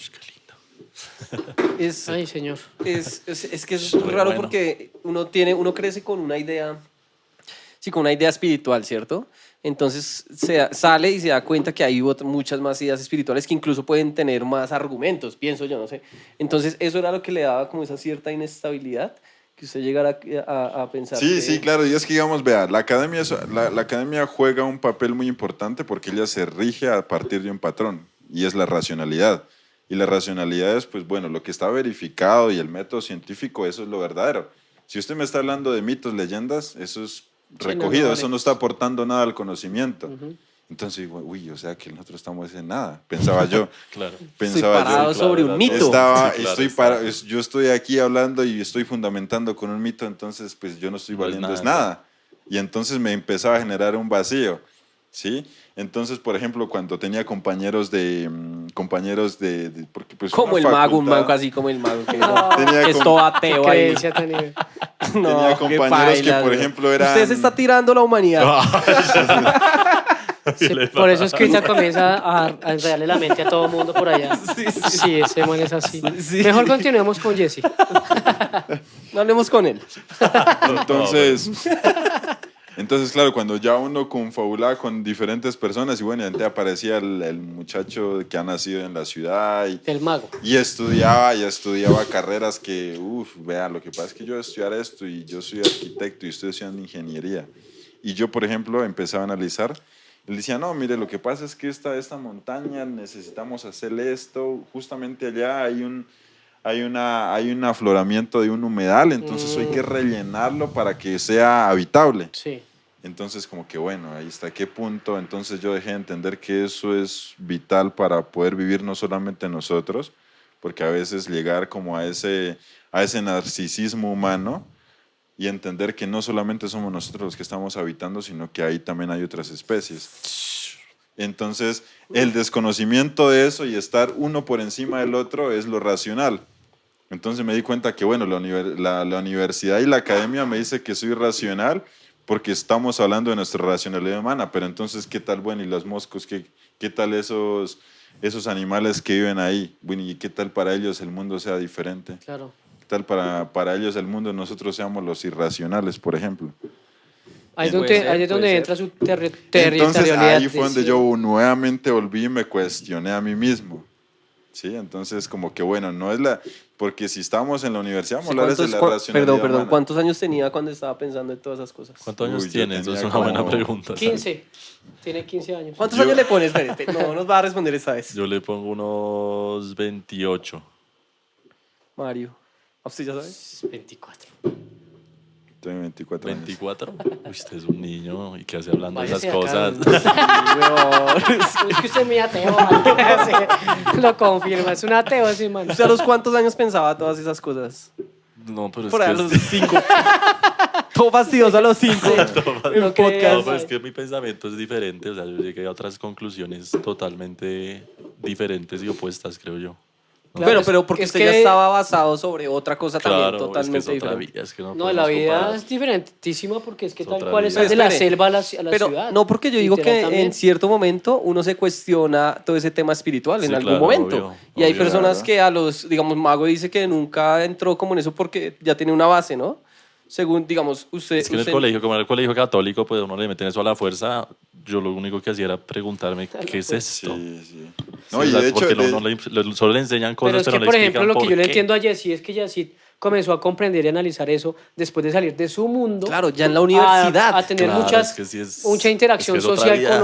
Es,
Ay, señor.
es que es
Re
muy raro
bueno.
porque uno crece con una idea, sí, con una idea espiritual, ¿cierto? Entonces sale y se da cuenta que hay muchas más ideas espirituales que incluso pueden tener más argumentos, pienso yo, no sé. Entonces eso era lo que le daba como esa cierta inestabilidad, que usted llegara a pensar
Sí,
que...
sí, claro. Y es que, digamos, vea, la academia juega un papel muy importante porque ella se rige a partir de un patrón y es la racionalidad. Y la racionalidad es, pues bueno, lo que está verificado y el método científico, eso es lo verdadero. Si usted me está hablando de mitos, leyendas, eso es
no,
recogido,
no vale.
eso no está aportando nada al conocimiento.
Ujú.
Entonces digo, uy, o sea que nosotros estamos en nada, pensaba yo.
Claro.
Estoy
Pensaba
parado
yo.
sobre un
era
mito.
todo. Sí, claro,
Yo estoy aquí hablando y estoy fundamentando con un mito, entonces pues yo no estoy
No es
valiendo
nada,
es nada. Y entonces me empezaba a generar un vacío, ¿sí? Entonces, por ejemplo, cuando tenía compañeros porque pues
Como
una
el mago, un
facultad-
mago así como el mago, que,
Tenía
que es
com-
todo
Qué
ateo ahí.
creencia tan...
Tenía
qué
compañeros que, por
güey.
ejemplo, eran...
Usted se está tirando la humanidad.
Sí, por eso es que ahorita comienza a enredarle la mente a todo el mundo por allá. Sí, ese man es así.
Sí.
Mejor continuemos con Jesse.
No hablemos con él.
Entonces, claro, cuando ya uno confabulaba con diferentes personas y bueno, antes aparecía el muchacho que ha nacido en la ciudad
El mago.
y estudiaba carreras que, vea, lo que pasa es que yo voy a estudiar esto y yo soy arquitecto y estoy estudiando ingeniería. Y yo, por ejemplo, empezaba a analizar. Él decía, no, mire, lo que pasa es que esta montaña necesitamos hacerle esto. Justamente allá hay un afloramiento de un humedal, entonces hay que rellenarlo para que sea habitable.
Sí.
Entonces, como que bueno, ahí está, ¿qué punto? Entonces yo dejé de entender que eso es vital para poder vivir no solamente nosotros, porque a veces llegar como a ese narcisismo humano y entender que no solamente somos nosotros los que estamos habitando, sino que ahí también hay otras especies. Entonces, el desconocimiento de eso y estar uno por encima del otro es lo racional. Entonces me di cuenta que, bueno, la universidad y la academia me dice que soy racional porque estamos hablando de nuestra racionalidad humana, pero entonces, ¿qué tal, bueno, y los moscos? ¿Qué tal esos animales que viven ahí? Bueno, ¿y qué tal para ellos el mundo sea diferente?
Claro.
¿Qué tal para ellos el mundo nosotros seamos los irracionales, por ejemplo?
Ahí,
Puede ser,
ahí es donde
puede
entra
ser.
su
Entonces
territorialidad.
ahí fue donde
sí.
yo nuevamente volví y me cuestioné a mí mismo. Sí, entonces como que bueno, no es la... Porque si estamos en la universidad, vamos a hablar de la racionalidad
Perdón,
humana.
¿cuántos años tenía cuando estaba pensando en todas esas cosas?
¿Cuántos años
Uy, yo
tienes? Eso es
tenía
una buena
como-
pregunta. ¿sabes?
15. Tiene 15 años.
¿Cuántos
Yo-
años le pones? Espere, no nos va a responder esta vez.
Yo le pongo unos 28.
Mario. ¿A usted ya sabe?
24.
Tengo 24 años.
24. Uy, usted es un niño y qué hace hablando de esas
Váyase acá.
cosas.
Es que usted es muy ateo, man. Sí, lo confirma, es un ateo ese man.
¿Usted a los cuántos años pensaba todas esas cosas?
No, pero es
Por
que
ahí a los
es-
5. Todo fastidioso a los 5. En
Lo
un
que
No,
podcast.
pero es que mi pensamiento es diferente. O sea, yo llegué a otras conclusiones totalmente diferentes y opuestas, creo yo.
Claro,
Bueno, pero porque
es
usted
que-
ya estaba basado sobre otra cosa
Claro,
también
es que
totalmente
es otra
diferente.
vida. Es que no,
No, la
podemos
vida
comparar.
es diferentísima porque es que
Es
tal
otra
cual
vida.
es de la
Pero espere,
selva a la
Pero
ciudad.
no, porque yo digo
Literal
que
también.
en cierto momento uno se cuestiona todo ese tema espiritual en
Sí,
algún
claro,
momento.
obvio,
Y hay
obvio.
personas
Claro.
que a los, digamos, Mago dice que nunca entró como en eso porque ya tiene una base, ¿no? Según, digamos, usted...
Es que en el
usted-
colegio, como era el colegio católico, pues uno le meten eso a la fuerza. Yo lo único que hacía era preguntarme, ¿qué es esto?
Sí, sí.
Sí,
No,
o
y
sea,
de hecho...
porque
de-
solo le enseñan cosas,
Pero es que,
pero no
por
le
ejemplo,
explican
lo que
por
yo le
qué.
entiendo a Jessy es que Jessy comenzó a comprender y analizar eso después de salir de su mundo.
Claro, ya en la universidad.
A tener
Claro,
muchas,
es que sí es-
mucha interacción
es que es otra
social
vida.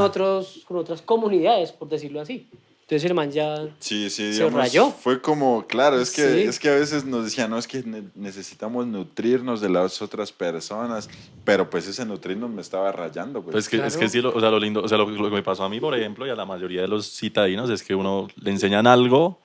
con otras comunidades, por decirlo así. Entonces el man ya...
Sí, sí,
Se
digamos,
rayó.
fue como, claro, es que,
Sí.
es que a veces nos decían, no, es que necesitamos nutrirnos de las otras personas, pero pues ese nutrirnos me estaba rayando, pues.
Pues es que
Claro.
sí, o sea, lo lindo, o sea, lo que me pasó a mí, por ejemplo, y a la mayoría de los citadinos, es que uno le enseñan algo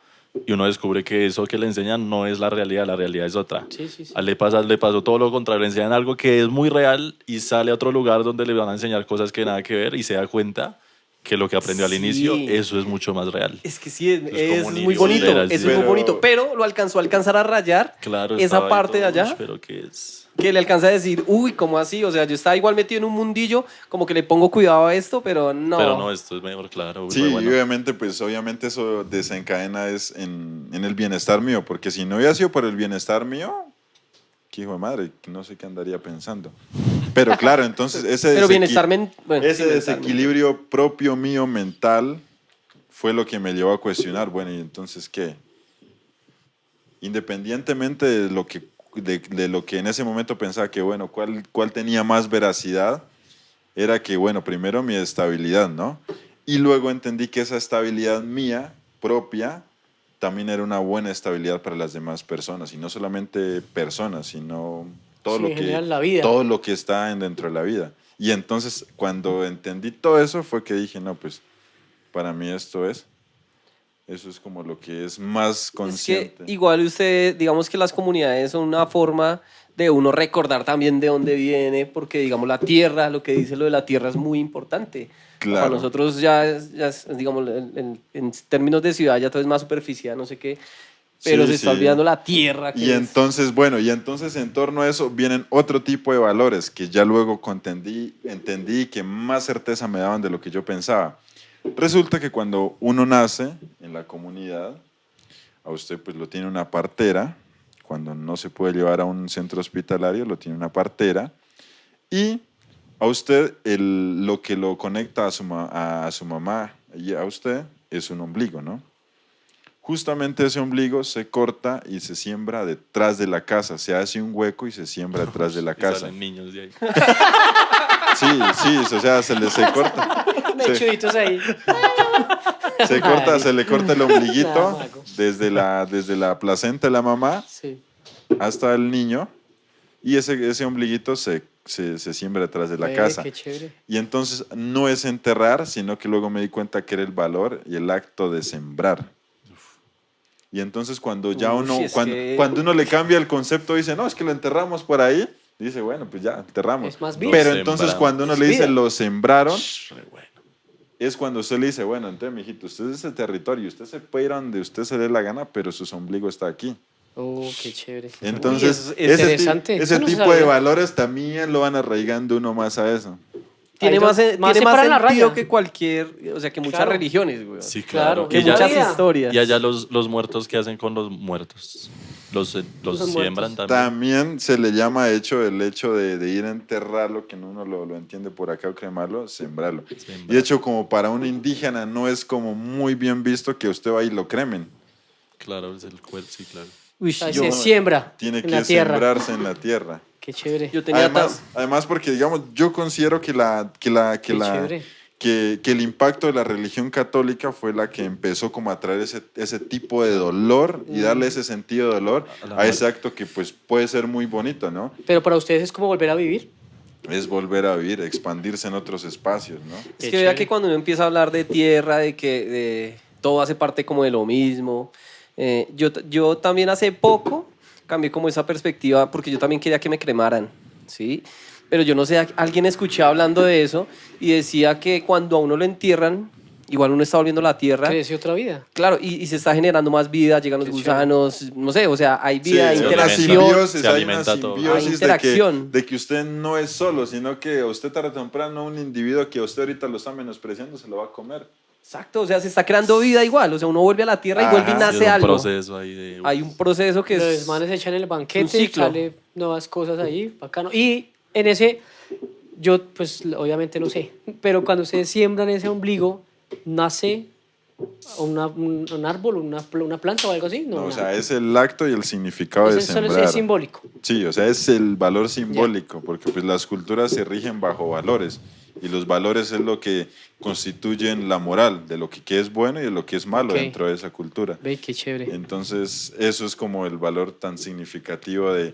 y uno descubre que eso que le enseñan no es la realidad es otra.
Sí, sí, sí.
A él le pasó todo lo contrario, le enseñan algo que es muy real y sale a otro lugar donde le van a enseñar cosas que nada que ver y se da cuenta que lo que aprendió al
Sí.
inicio, eso es mucho más real.
Es que sí,
Es como
es
un
muy
niño,
bonito,
literal,
eso
sí.
es muy
Pero-
bonito, pero lo alcanzó a alcanzar a rayar
Claro,
esa
estaba ahí
parte de
todo,
allá,
"Ush, pero ¿qué es?".
que le alcanza a decir, uy, ¿cómo así? O sea, yo estaba igual metido en un mundillo, como que le pongo cuidado a esto, pero no.
Pero no, esto es mejor, claro. uy,
Sí,
re
y
bueno.
obviamente, pues obviamente eso desencadena es en el bienestar mío, porque si no hubiera sido por el bienestar mío, qué hijo de madre, no sé qué andaría pensando. Pero claro, entonces ese,
Pero
desequi-
bienestar bueno,
ese
sí, mental,
desequilibrio propio mío mental fue lo que me llevó a cuestionar, bueno, ¿y entonces qué? Independientemente de lo que en ese momento pensaba que, bueno, ¿cuál tenía más veracidad? Era que, bueno, primero mi estabilidad, ¿no? Y luego entendí que esa estabilidad mía, propia, también era una buena estabilidad para las demás personas. Y no solamente personas, sino todo,
Sí,
lo
en
que,
general, la vida.
todo lo que está dentro de la vida. Y entonces, cuando entendí todo eso, fue que dije, no, pues, para mí esto es. Eso es como lo que es más
Es
consciente.
que igual usted, digamos que las comunidades son una forma de uno recordar también de dónde viene, porque digamos la tierra, lo que dice lo de la tierra es muy importante.
Claro.
Para nosotros ya, digamos, en términos de ciudad ya todo es más superficial, no sé qué, pero
Sí,
se está
sí.
olvidando la tierra. que
Y
es-
entonces, bueno, y entonces en torno a eso vienen otro tipo de valores que ya luego entendí que más certeza me daban de lo que yo pensaba. Resulta que cuando uno nace en la comunidad, a usted pues lo tiene una partera, cuando no se puede llevar a un centro hospitalario, lo tiene una partera, y a usted lo que lo conecta a su mamá y a usted es un ombligo, ¿no? Justamente ese ombligo se corta y se siembra detrás de la casa, se hace un hueco y se siembra detrás de la
Y
casa.
salen niños de ahí.
Sí, sí, o sea, se corta.
Mechuditos ahí.
Se le corta el
Nada,
ombliguito
mago.
desde la placenta de la mamá
Sí.
hasta el niño y ese ombliguito se siembra detrás de la
Ve,
casa.
Qué chévere.
Y entonces no es enterrar, sino que luego me di cuenta que era el valor y el acto de sembrar. Y entonces cuando ya
Uy,
uno,
es
cuando,
que-
cuando uno le cambia el concepto, dice, no, es que lo enterramos por ahí, dice, bueno, pues ya, enterramos.
Es más vida.
Pero
Lo
entonces
sembramos.
cuando uno
Es
le dice,
vida.
lo sembraron,
Re bueno.
es cuando usted le dice, bueno, entonces, mijito, usted es ese territorio, usted se puede ir a donde usted se dé la gana, pero su ombligo está aquí.
Oh, qué chévere.
Entonces,
eso es
interesante.
ese
Eso no
tipo de
sabía.
valores también lo van arraigando uno más a eso.
Tiene
Ahí
más,
más
tiene más
separan la
sentido
raya.
que cualquier, o sea, que muchas
Claro.
religiones, güey.
Sí,
Claro,
claro.
Que
y ya-
muchas
vida.
historias.
Y allá los muertos, ¿qué hacen con los muertos? Los
Los
siembran
muertos.
también.
También se le llama el hecho de ir a enterrarlo, que uno lo entiende por acá, o cremarlo, sembrarlo.
Sembrar.
Y de hecho, como para un indígena no es como muy bien visto que usted vaya y lo cremen.
Claro, es el cuerpo, sí, claro.
Uy,
sea,
yo,
se siembra
Tiene
en
que
la tierra.
sembrarse en la tierra.
Qué chévere.
yo tenía
Además, porque digamos, yo considero que
Qué chévere.
que el impacto de la religión católica fue la que empezó como a traer ese tipo de dolor y darle ese sentido de dolor
A la
a ese
muerte.
acto que pues puede ser muy bonito, ¿no?
Pero para ustedes es como volver a vivir.
Es volver a vivir, expandirse en otros espacios, ¿no?
Es
Qué
que vea
chévere.
que cuando uno empieza a hablar de tierra, de que todo hace parte como de lo mismo. Yo también hace poco cambié como esa perspectiva porque yo también quería que me cremaran, ¿sí? Pero yo no sé, alguien escuché hablando de eso y decía que cuando a uno lo entierran, igual uno está volviendo a la tierra.
Crece otra vida.
Claro, y se está generando más vida, llegan los
Qué
gusanos, no sé, o sea, hay
Sí,
vida,
hay una
interacción.
simbiosis,
Se
hay una
alimenta todo.
simbiosis
Hay interacción.
de que usted no es solo, sino que usted tarde o temprano un individuo que usted ahorita lo está menospreciando se lo va a comer.
Exacto, o sea, se está creando vida igual, o sea, uno vuelve a la tierra y vuelve y
Ajá.
Sí,
nace
es un
algo.
proceso ahí de...
Hay un proceso que
Los
es...
manes echan el
un
banquete,
ciclo.
sale nuevas cosas ahí, bacano. Y en ese, yo pues obviamente no sé, pero cuando ustedes siembran ese ombligo, nace un árbol, una planta o algo así.
No, o
nada.
sea, es el acto y el significado de
Ese solo
sembrar.
es simbólico.
Sí, o sea, es el valor simbólico, porque pues las culturas se rigen bajo valores y los valores es lo que constituyen la moral de lo que es bueno y de lo que es malo
Ok.
dentro de esa cultura.
Ve, qué chévere.
Entonces, eso es como el valor tan significativo de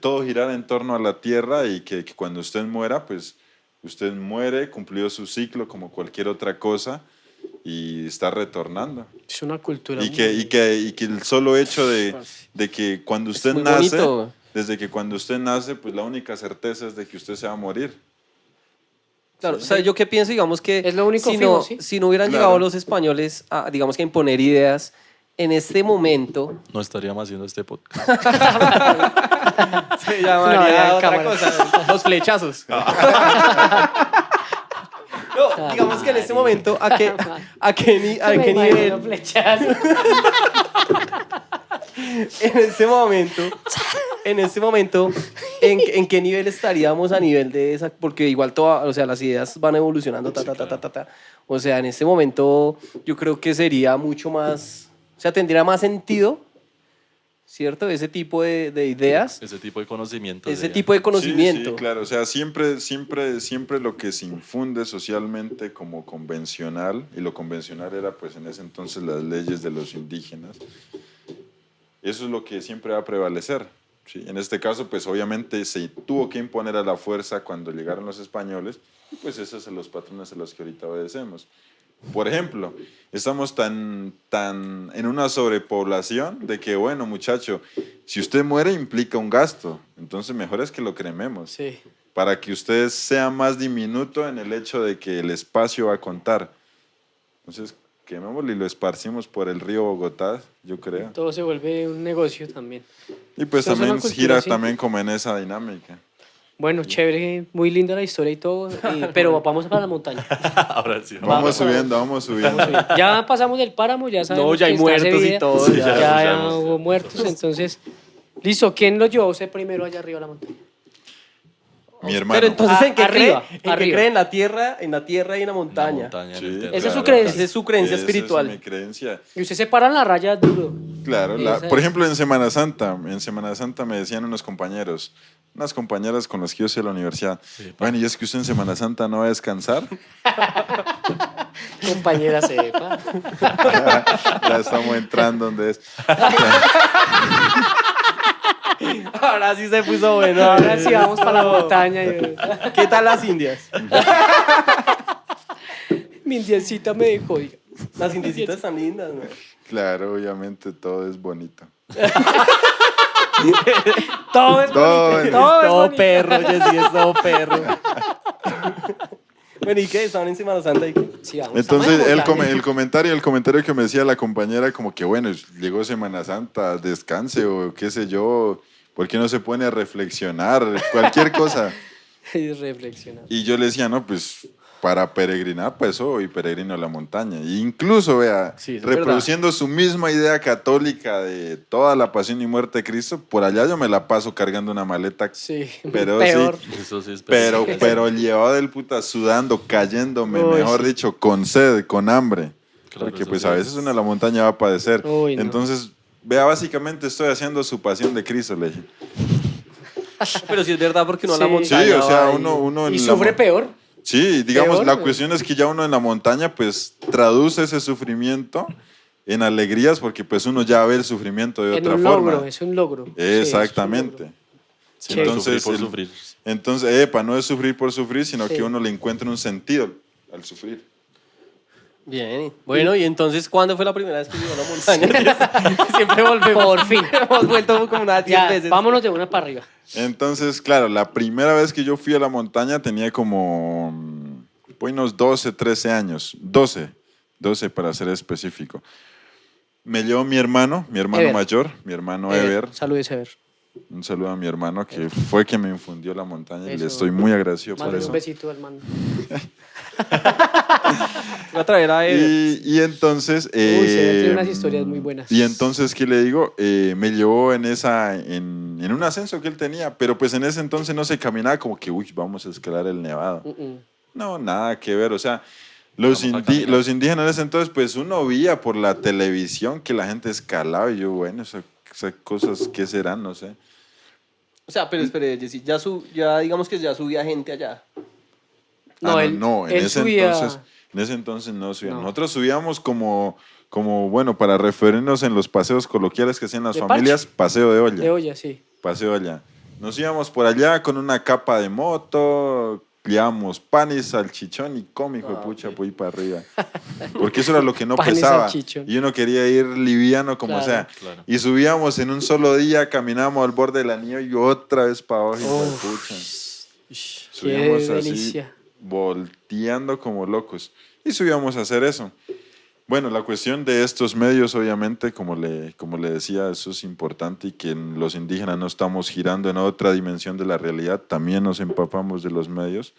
todo girar en torno a la tierra y que cuando usted muera, pues usted muere, cumplió su ciclo como cualquier otra cosa y está retornando.
Es una cultura.
Y que el solo hecho de que cuando usted
muy
nace,
bonito.
desde que cuando usted nace, pues la única certeza es de que usted se va a morir.
Claro, o sea, yo qué pienso, digamos que
Es lo único
si,
fijo,
no,
¿sí?
si no hubieran
Claro.
llegado los españoles a, digamos que a imponer ideas, en este momento
No estaríamos haciendo este podcast.
se
No,
llamaría
ya,
otra
cámara.
cosa, los flechazos. No, digamos que en este momento, ¿a qué
Me imagino
nivel?
flechazo.
En este momento, ¿en qué nivel estaríamos a nivel de esa? Porque igual o sea, las ideas van evolucionando, ta. O sea, en este momento yo creo que sería mucho más, o sea, tendría más sentido, ¿cierto? Ese tipo de ideas,
Ese tipo de conocimiento.
ese tipo de conocimiento.
Sí, claro. O sea, siempre lo que se infunde socialmente como convencional, y lo convencional era pues en ese entonces las leyes de los indígenas, eso es lo que siempre va a prevalecer. ¿Sí? En este caso, pues obviamente se tuvo que imponer a la fuerza cuando llegaron los españoles, y pues esos son los patrones a los que ahorita obedecemos. Por ejemplo, estamos tan en una sobrepoblación de que, bueno, muchacho, si usted muere implica un gasto, entonces mejor es que lo crememos,
Sí.
para que usted sea más diminuto en el hecho de que el espacio va a contar. Entonces, quemémoslo y lo esparcimos por el río Bogotá, yo creo.
Todo se vuelve un negocio también.
Y pues
Eso es una
también
cultura,
gira
sí.
también como en esa dinámica.
Bueno, chévere, muy linda la historia y todo, pero vamos para la montaña.
Ahora sí.
Vamos
para-
subiendo, vamos subiendo.
Ya pasamos del páramo, ya sabemos
No, ya hay
que está ese
muertos y
video.
todo,
Sí,
ya.
ya.
Ya hubo muertos, entonces, listo, ¿quién lo llevó usted primero allá arriba a la montaña?
Mi hermano.
Pero entonces, ¿en qué
Arriba,
cree? ¿En qué
arriba.
cree? ¿En la tierra y en la montaña?
montaña,
Sí,
en el terreno.
Esa es su
claro.
creencia.
Esa es su creencia
Esa
espiritual.
Es mi creencia.
Y usted se para en la raya duro.
Claro,
Esa
por
es.
ejemplo en Semana Santa me decían unos compañeros, unas compañeras con las que yo soy a la universidad, bueno, ¿y es que usted en Semana Santa no va a descansar?
Compañera, sepa.
Ya estamos entrando donde es.
Ahora sí se puso bueno.
Ahora sí vamos para la montaña.
¿Qué tal las indias?
Mi indiecita me dejó, diga.
Las indiecitas están lindas, ¿no?
Claro, obviamente todo es bonito.
Todo es
Todo
bonito.
bonito.
Todo es
Todo
bonito.
perro, Jessy, es todo perro. Bueno, ¿y qué? ¿Estaban en Semana Santa? ¿Y qué?
Sí, vamos,
Entonces
estamos en la
el
montaña.
comentario que me decía la compañera como que bueno, llegó Semana Santa, descanse o qué sé yo, ¿por qué no se pone a reflexionar? Cualquier cosa.
Y reflexionar.
Y yo le decía, no, pues para peregrinar, pues hoy peregrino a la montaña. E incluso, vea,
Sí, es
reproduciendo su misma idea católica de toda la pasión y muerte de Cristo, por allá yo me la paso cargando una maleta,
Sí,
pero
peor.
sí,
Eso sí es
pero llevado del puta, sudando, cayéndome,
Uy,
mejor
sí.
dicho, con sed, con hambre.
Claro,
Porque
eso
pues
sí
a
es.
veces uno en la montaña va a padecer.
Uy, no.
Entonces, vea, básicamente estoy haciendo su pasión de Cristo, le dije.
Pero sí es verdad porque uno a la
Sí.
montaña
Sí, o sea,
va y-
uno
Y
en
sufre
la...
peor.
Sí, digamos,
Peor,
la
güey.
cuestión es que ya uno en la montaña pues traduce ese sufrimiento en alegrías porque pues uno ya ve el sufrimiento de
En
otra
un
forma.
logro, es un logro. Sí, es un
Exactamente.
logro.
Sí, no es
Entonces,
sufrir por sufrir.
Entonces, no es sufrir por sufrir, sino
Sí.
que uno le encuentra un sentido al sufrir.
Bien. Bueno, y entonces, ¿cuándo fue la primera vez que llegó a la montaña? Siempre volvemos.
Por fin.
Hemos vuelto como unas 10
Ya,
veces.
vámonos de una para arriba.
Entonces, claro, la primera vez que yo fui a la montaña tenía como pues, unos 12, 13 años. 12 para ser específico. Me llevó mi hermano
Ever.
mayor, mi hermano Ever.
Saludos, Ever.
Un saludo a mi hermano que fue quien me infundió la montaña y
Eso.
le estoy muy agradecido por
Mándale
eso.
un besito al man.
Voy a traer a Ever.
Y entonces...
se tiene unas historias muy buenas.
Y entonces, ¿qué le digo? Me llevó en un ascenso que él tenía, pero pues en ese entonces no se caminaba como que, uy, vamos a escalar el Nevado. No, nada que ver, o sea,
Vamos a caminar.
los indígenas en ese entonces, pues uno veía por la televisión que la gente escalaba y yo, bueno, esas cosas, ¿qué serán? No sé.
O sea, pero espere, Jessy, ya digamos que ya subía gente allá.
No,
En
él
ese
subía...
entonces no subíamos.
No.
Nosotros subíamos como, bueno, para referirnos en los paseos coloquiales que hacían las
¿De
familias, paseo de olla.
De olla, sí.
Paseo allá. Nos íbamos por allá con una capa de moto, llevábamos pan y salchichón y cómico de pucha,
ok.
voy para arriba. Porque eso era lo que no
Pan y
pesaba.
salchichón.
Y uno quería ir liviano como
Claro.
sea.
Claro.
Y subíamos en un solo día, caminábamos al borde del anillo y otra vez para abajo. hijo de pucha.
Qué
Subíamos así,
delicia.
volteando como locos. Y subíamos a hacer eso. Bueno, la cuestión de estos medios, obviamente, como le decía, eso es importante y que los indígenas no estamos girando en otra dimensión de la realidad, también nos empapamos de los medios.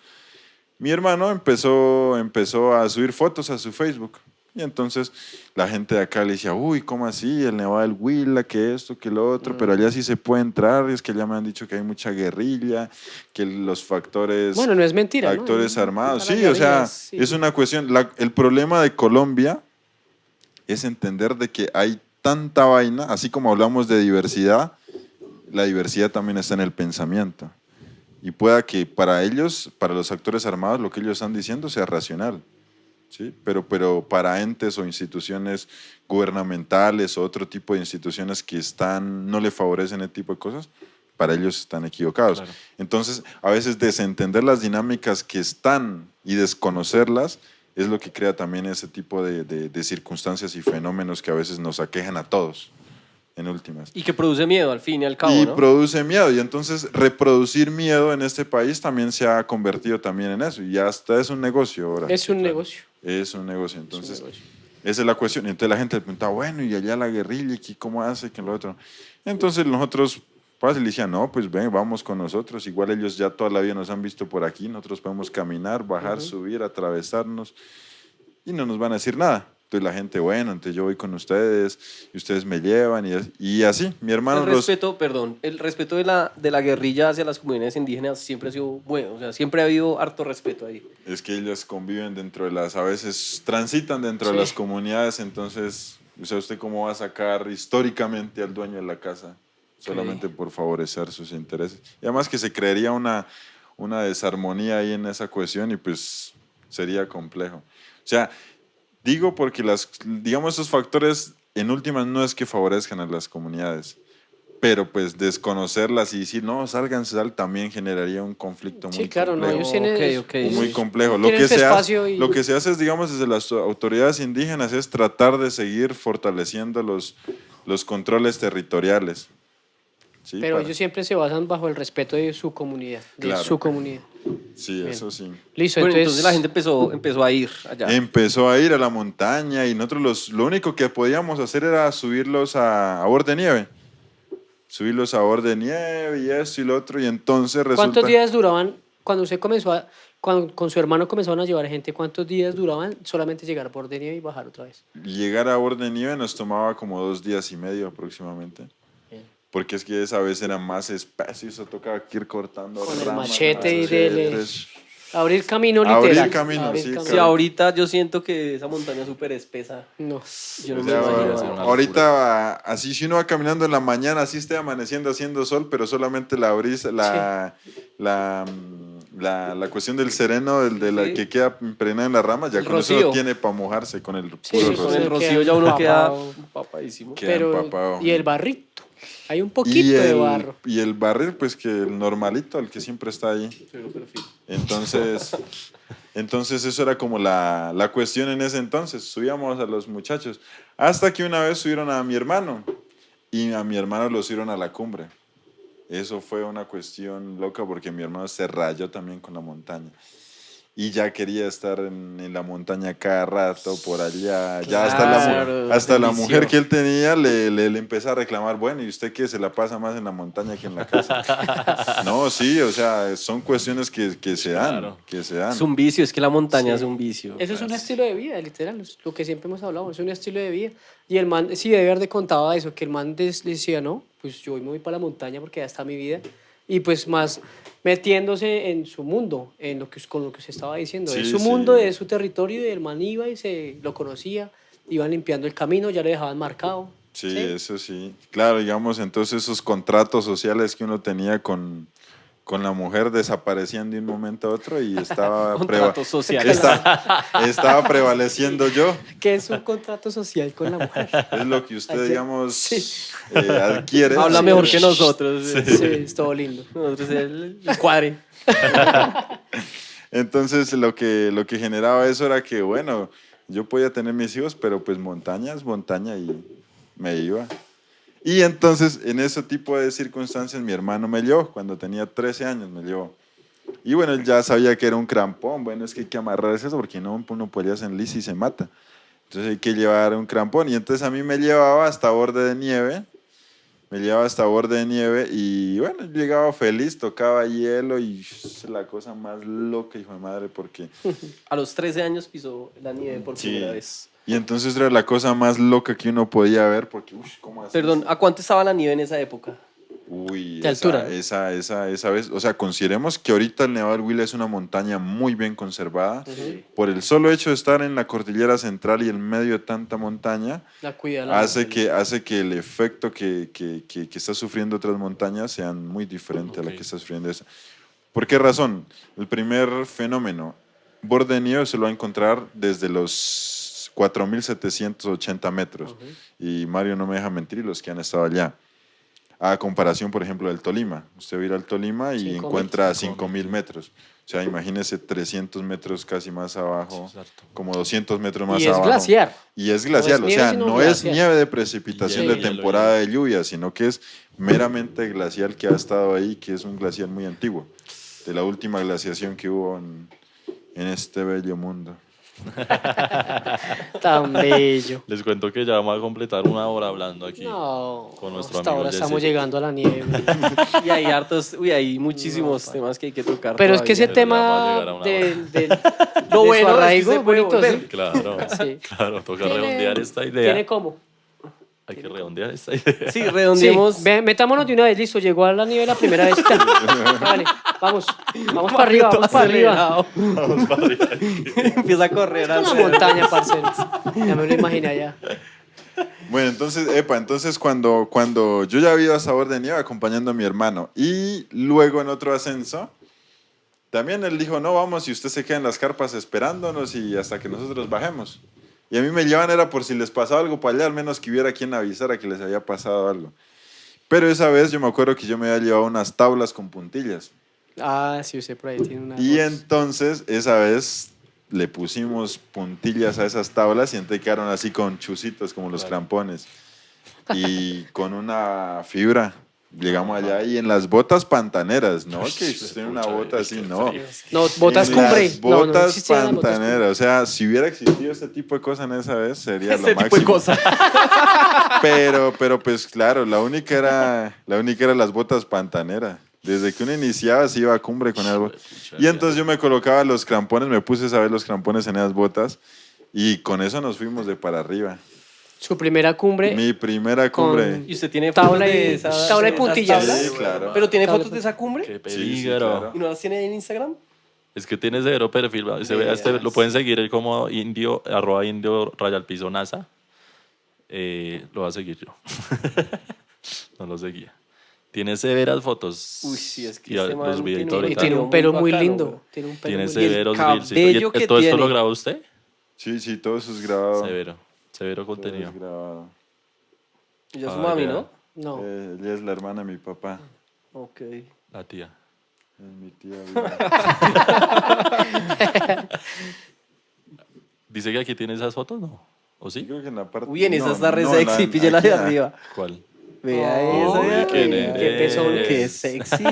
Mi hermano empezó a subir fotos a su Facebook y entonces la gente de acá le decía, uy, ¿cómo así? El Nevado del Huila, que esto, que lo otro, pero allá sí se puede entrar, es que ya me han dicho que hay mucha guerrilla, que los factores...
Bueno, no es mentira, ¿no?
Actores armados,
Para
sí,
las
o sea,
guerrillas, sí.
es una cuestión. El problema de Colombia es entender de que hay tanta vaina, así como hablamos de diversidad, la diversidad también está en el pensamiento. Y pueda que para ellos, para los actores armados, lo que ellos están diciendo sea racional, ¿sí? Pero para entes o instituciones gubernamentales o otro tipo de instituciones que no le favorecen ese tipo de cosas, para ellos están equivocados.
Claro.
Entonces, a veces desentender las dinámicas que están y desconocerlas es lo que crea también ese tipo de circunstancias y fenómenos que a veces nos aquejan a todos, en últimas.
Y que produce miedo al fin y al cabo,
Y
¿no?
produce miedo, y entonces reproducir miedo en este país también se ha convertido también en eso, y hasta es un negocio ahora.
Es un negocio.
Es un negocio, entonces
Es un negocio.
esa es la cuestión. Y entonces la gente le pregunta, bueno, y allá la guerrilla, ¿y cómo hace? Que lo otro. Entonces nosotros, pues le decían, no, pues ven, vamos con nosotros. Igual ellos ya toda la vida nos han visto por aquí, nosotros podemos caminar, bajar, subir, atravesarnos, y no nos van a decir nada. Entonces la gente, bueno, entonces yo voy con ustedes, y ustedes me llevan, y así. Mi hermano
El respeto, perdón, el respeto de la guerrilla hacia las comunidades indígenas siempre ha sido bueno, o sea, siempre ha habido harto respeto ahí.
Es que ellos conviven dentro de a veces transitan dentro de
Sí.
las comunidades, entonces, o sea, ¿usted cómo va a sacar históricamente al dueño de la casa? Solamente por favorecer sus intereses. Y además que se crearía una desarmonía ahí en esa cohesión y pues sería complejo. O sea, digo porque digamos, esos factores en últimas no es que favorezcan a las comunidades, pero pues desconocerlas y decir, no, sal, también generaría un conflicto muy
Sí, claro, no,
complejo.
ellos tienen...
Ok,
Muy complejo.
tienen ese espacio y-
Lo que se hace es, digamos, desde las autoridades indígenas es tratar de seguir fortaleciendo los controles territoriales. ¿Sí?
Pero ellos siempre se basan bajo el respeto de su comunidad. De
Claro.
su comunidad.
Sí, eso sí.
Listo,
Bueno,
entonces...
entonces la gente empezó a ir allá.
Empezó a ir a la montaña y nosotros lo único que podíamos hacer era subirlos a borde de nieve. Subirlos a borde de nieve y esto y lo otro. Y entonces resulta...
¿Cuántos días duraban cuando usted comenzó cuando con su hermano comenzaron a llevar gente, ¿cuántos días duraban solamente llegar a Borde de Nieve y bajar otra vez?
Llegar a Borde de Nieve nos tomaba como 2 días y medio aproximadamente.
Bien.
Porque es que esa vez era más espacio, eso tocaba que ir cortando
Con el
ramas,
machete y
machetes.
Abrir camino,
Abrir
literal.
camino, sí,
Si
claro.
ahorita yo siento que esa montaña es súper espesa.
No.
Yo no
O
me
sea,
imagino.
ser una
ahorita, así si uno va caminando en la mañana, así esté amaneciendo haciendo sol, pero solamente la brisa, la cuestión del sereno, el de la
Sí.
que queda impregnada en la rama, ya
El
con eso
rocío.
no tiene para mojarse con el
Sí,
puro
sí,
Con
rocío.
el
Queda
rocío ya uno queda
empapado.
papadísimo.
Queda
Pero,
empapado.
y el barrito. Hay un poquito de barro.
Y el barril, pues que el normalito, el que siempre está ahí.
Pero perfil.
Entonces eso era como la cuestión en ese entonces. Subíamos a los muchachos. Hasta que una vez subieron a mi hermano. Y a mi hermano lo subieron a la cumbre. Eso fue una cuestión loca porque mi hermano se rayó también con la montaña. Y ya quería estar en la montaña cada rato, por allá. Ya
Claro,
hasta la
delicio.
mujer que él tenía le empezó a reclamar, bueno, ¿y usted qué? ¿Se la pasa más en la montaña que en la casa? No, sí, o sea, son cuestiones que se dan,
Claro.
que se dan.
Es un vicio, es que la montaña
Sí.
es un vicio.
Eso es un estilo de vida, literal, es lo que siempre hemos hablado, es un estilo de vida. Y el man, sí, debe haber contaba eso, que el man decía, no, pues yo hoy me voy para la montaña porque ya está mi vida. Y pues más metiéndose en su mundo, en lo que, con lo que usted estaba diciendo.
Sí,
es su
sí.
mundo, es su territorio, y el man iba y se lo conocía, iban limpiando el camino, ya le dejaban marcado.
Sí, eso sí. Claro, digamos, entonces esos contratos sociales que uno tenía con la mujer desaparecían de un momento a otro y estaba,
Contratos sociales.
estaba prevaleciendo yo.
¿Qué es un contrato social con la mujer?
Es lo que usted,
Ayer-
digamos,
sí.
adquiere.
Habla
Sí.
mejor que nosotros.
Sí, es todo lindo.
Nosotros el cuadre.
Entonces lo que generaba eso era que, bueno, yo podía tener mis hijos, pero pues montaña es montaña y me iba. Y entonces en ese tipo de circunstancias mi hermano me llevó, cuando tenía 13 años me llevó. Y bueno, él ya sabía que era un crampón, bueno, es que hay que amarrarse eso porque no uno podía en liso y se mata. Entonces hay que llevar un crampón y entonces a mí me llevaba hasta Borde de Nieve. Me llevaba hasta Borde de Nieve y bueno, llegaba feliz, tocaba hielo y es la cosa más loca, hijo de madre, porque...
A los 13 años pisó la nieve por
Sí.
primera vez.
Y entonces era la cosa más loca que uno podía ver, porque, uy, ¿cómo así?
Perdón, ¿a cuánto estaba la nieve en esa época?
Uy,
De altura.
esa vez, o sea, consideremos que ahorita el Nevado del Huila es una montaña muy bien conservada. Por el solo hecho de estar en la cordillera central y en medio de tanta montaña,
La cuida la
hace
mujer.
que el efecto que está sufriendo otras montañas sean muy diferente a la que está sufriendo esa. ¿Por qué razón? El primer fenómeno, Borde de Nieve se lo va a encontrar desde los 4.780 metros. Y Mario no me deja mentir, los que han estado allá. A comparación, por ejemplo, del Tolima. Usted va a ir al Tolima y
5.000.
encuentra 5.000 metros. O sea, imagínese 300 metros casi más abajo,
Sí, exacto.
como 200 metros más
Y es
abajo.
glaciar.
Y es glacial,
No
o
es
sea,
nieve, sino
no es
glaciar.
nieve de precipitación
Sí.
de
Hielo,
temporada de lluvia, sino que es meramente glacial que ha estado ahí, que es un glaciar muy antiguo, de la última glaciación que hubo en este bello mundo.
Tan bello.
Les cuento que ya vamos a completar 1 hora hablando aquí.
No,
Con nuestro
hasta
amigo
ahora estamos
Jesse.
llegando a la nieve.
Y hay hartos, hay muchísimos temas que hay que tocar.
Pero es que ese
todavía.
Pero ya vamos a
tema
llegar a 1 hora.
del
Lo
de su
bueno es que
arraigo
se puede
bonito,
volver.
¿sí?
Claro,
Sí.
claro, toca
Tiene-
redondear esta
¿Tiene
idea.
cómo?
Hay que redondear esta idea.
Sí, redondeemos.
Sí, metámonos de una vez, listo, llegó a la nieve la primera vez. Vale, vamos para arriba, vamos para arriba.
Acelerado. Empieza a correr.
Con la
acelerado.
montaña, parceros. Ya me lo imaginé allá.
Bueno, entonces cuando yo ya había ido a Sabor de Nieve acompañando a mi hermano y luego en otro ascenso, también él dijo, no, vamos y usted se queda en las carpas esperándonos y hasta que nosotros bajemos. Y a mí me llevan era por si les pasaba algo para allá, al menos que hubiera quien avisara que les había pasado algo. Pero esa vez yo me acuerdo que yo me había llevado unas tablas con puntillas.
Ah, sí, usted por ahí tiene una.
Y entonces esa vez le pusimos puntillas a esas tablas y entonces quedaron así con chuzitos como los crampones. Y con una fibra. Llegamos allá y en las botas pantaneras, ¿no? Que usted tiene una bota así, no.
No, botas
En
cumbre.
las
No, no
botas
existían las botas cumbre.
pantaneras. O sea, si hubiera existido este tipo de cosas en esa vez, sería lo
Ese
máximo.
tipo de cosas.
Pero pues claro, la única era las botas pantaneras. Desde que uno iniciaba se iba a cumbre con esas botas. Y entonces yo me colocaba los crampones, me puse a saber los crampones en esas botas y con eso nos fuimos de para arriba.
Su primera cumbre.
Mi primera cumbre.
¿Y usted tiene fotos
Tabla y-
de esas
tabla y
esas
puntillas.
tablas?
Sí, claro.
¿Pero tiene
Tabla y
fotos de esa cumbre?
Qué
Sí,
peligro.
claro.
¿Y no las tiene en Instagram?
Es que tiene severo perfil. Se ve,
Veas.
lo pueden seguir como indio, @indio _ NASA. Lo va a seguir yo. No lo seguía. Tiene severas fotos.
Uy, sí, es que
y
este man
los videitos
tiene-
Y
ahorita.
tiene un
Muy
pelo muy
bacano,
lindo.
güey.
Tiene un pelo
Tiene
muy lindo.
severos
el
reels.
cabello que
¿Todo esto
tiene.
lo grabó usted?
Sí, todo eso es grabado.
Severo
Todo
contenido.
es grabado.
Ella es su
Ah,
mami,
ya.
¿no?
No.
Ella es la hermana de mi papá.
Ok.
La tía.
Es mi tía. Vida.
Dice que aquí tiene esas fotos, ¿no? ¿O
Yo
sí?
creo que en la parte...
Uy, en esa
no,
está re
no,
sexy, píllala
aquí,
de arriba.
¿Cuál?
Vea
Oh,
eso,
uy,
vea.
¿quién
vea.
es?
Qué pezones.
Qué sexy.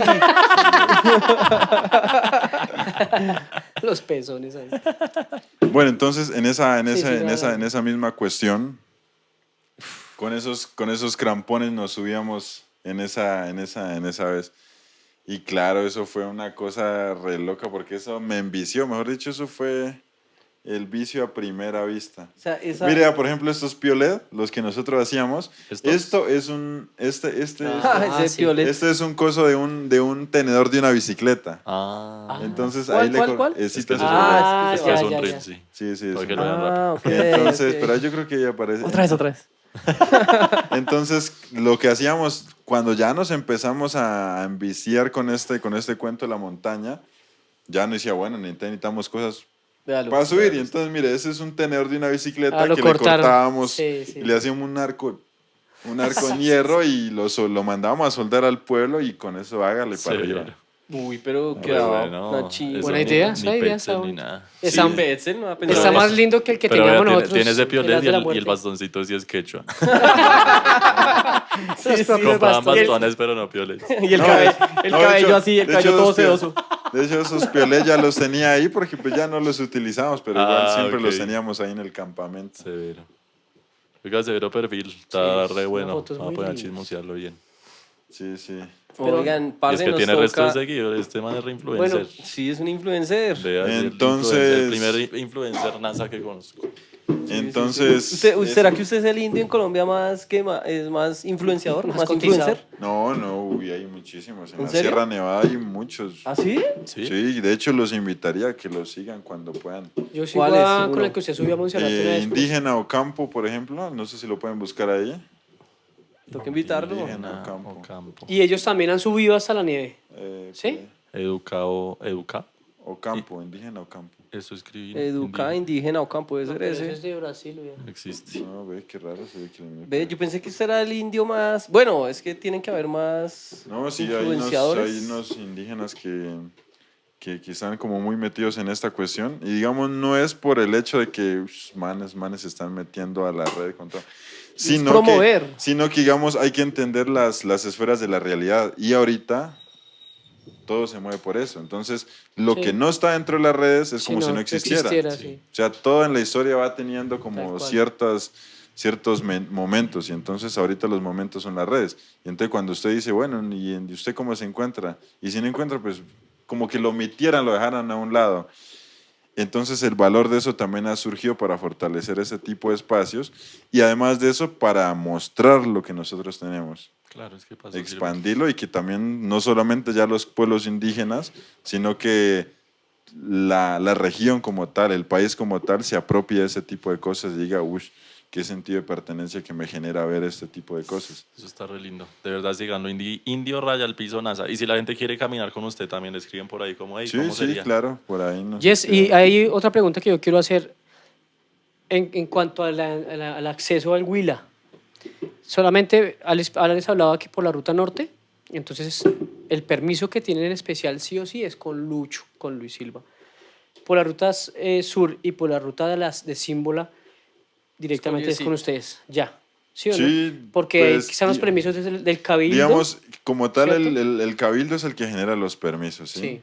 Los pezones ahí.
Bueno, entonces en esa,
Sí, sí, claro.
en esa misma cuestión, con esos crampones nos subíamos en esa vez. Y claro, eso fue una cosa re loca porque eso me envició. Mejor dicho, eso fue el vicio a primera vista.
O sea, esa...
Mira, por ejemplo, estos piolet, los que nosotros hacíamos.
¿Estos?
Esto es un...
ese
sí.
piolet.
Este es un coso de un tenedor de una bicicleta.
Ah.
Entonces
¿Cuál,
ahí le...
cuál, cuál?
sí,
Es que
entonces-
Ah,
es que
ya,
es un
ya,
reel,
ya.
sí.
sí, sí.
Para
sí.
que lo vean rápido.
Ah, ok.
Entonces,
ok.
pero yo creo que ya aparece.
Otra vez.
Entonces, lo que hacíamos cuando ya nos empezamos a enviciar con este cuento de la montaña, ya no decía, bueno, necesitamos cosas
Véalo.
para subir. Y entonces, mire, ese es un tenedor de una bicicleta
Ah, lo
que
cortaron.
le cortábamos
Sí, sí.
y le hacíamos un arco en hierro y lo mandábamos a soldar al pueblo y con eso hágale para
Severo.
arriba.
Uy, pero
Pero
quedaba
bueno,
una chimba.
eso
Buena
ni-
idea,
ni
esa idea
Petzel
está
ni
buena.
nada.
Está,
Sí, Petzel, no va a pensar
está
en
más
eso.
lindo que el que
Pero
teníamos
vea,
nosotros.
tiene ese
el
piolet
as
y
de la
el
muerte.
bastoncito sí es quechua.
Los propios
Compraban
bastones.
bastones, pero no piolets.
Y el
No,
cabello,
de-
el
no, de
cabello
hecho-
así, el
de
cabello
hecho,
todo
los pio-
sedoso.
De hecho, esos piolets ya los tenía ahí porque pues ya no los utilizamos, pero igual
Ah,
siempre
ok.
los teníamos ahí en el campamento.
Severo. Oiga, severo perfil. Está
Sí,
re
son
bueno.
fotos
Vamos a
muy
poner a
lindas.
chismosearlo bien.
Sí, sí.
Pero-
Oigan,
Y es
parce,
que
nos
tiene resto de
toca...
seguidores. Este man es reinfluencer.
Bueno,
Sí, es un influencer.
Vea, es
Entonces-
el primer influencer NASA que conozco.
Entonces...
¿Será que usted es el indio en Colombia más que es más influenciador,
Más
más
cotizado.
influencer?
No, uy, hay muchísimos. En
¿En
la
serio?
Sierra Nevada hay muchos.
¿Ah, sí?
¿Sí?
Sí, de hecho los invitaría a que los sigan cuando puedan.
yo sigo
¿Cuál es
con
uno?
el que usted subió a Monserrate una vez.
Indígena Ocampo, por ejemplo, no sé si lo pueden buscar ahí.
Tengo que invitarlo.
Indígena.
Indígena
Ocampo.
Y ellos también han subido hasta la nieve. ¿Sí?
Educa.
Ocampo, indígena Ocampo.
Eso escribí.
Educa indígena o campo, puede
No,
ser
pero ese
ese.
es de Brasil, oiga.
Existe.
No, ve, qué raro se ve que...
Ve, yo pensé que ese era el indio más... Bueno, es que tienen que haber más
No, sí,
influenciadores.
hay unos indígenas que están como muy metidos en esta cuestión. Y digamos, no es por el hecho de que manes se están metiendo a la red con todo.
promover.
Sino que, digamos, hay que entender las esferas de la realidad. Y ahorita todo se mueve por eso. Entonces, lo
Sí.
que no está dentro de las redes es
Sí,
como si no existiera.
sí.
O sea, todo en la historia va teniendo
Tal
como
cual.
ciertos momentos y entonces ahorita los momentos son las redes. Y entonces cuando usted dice, bueno, ¿y usted cómo se encuentra? Y si no encuentra, pues como que lo omitieran, lo dejaran a un lado. Entonces el valor de eso también ha surgido para fortalecer ese tipo de espacios y además de eso para mostrar lo que nosotros tenemos.
Claro, es que pasó.
Expandirlo y que también no solamente ya los pueblos indígenas, sino que la región como tal, el país como tal, se apropie de ese tipo de cosas y diga, uy, qué sentido de pertenencia que me genera ver este tipo de cosas.
Eso está re lindo. De verdad, síganlo. Indio _ NASA. Y si la gente quiere caminar con usted, también le escriben por ahí como, hey,
Sí,
¿cómo
sí,
sería?
claro, por ahí no
Yes, y hay otra pregunta que yo quiero hacer en cuanto al acceso al Huila. Solamente Alex hablaba que por la ruta norte, entonces el permiso que tienen en especial sí o sí es con Lucho, con Luis Silva. Por las rutas sur y por la ruta de Símbola, directamente es con
Yesid.
ustedes, ya. ¿Sí o
Sí,
no? Porque
pues,
están los permisos del Cabildo.
Digamos, como tal,
¿cierto?
el cabildo es el que genera los permisos, ¿sí?
Sí.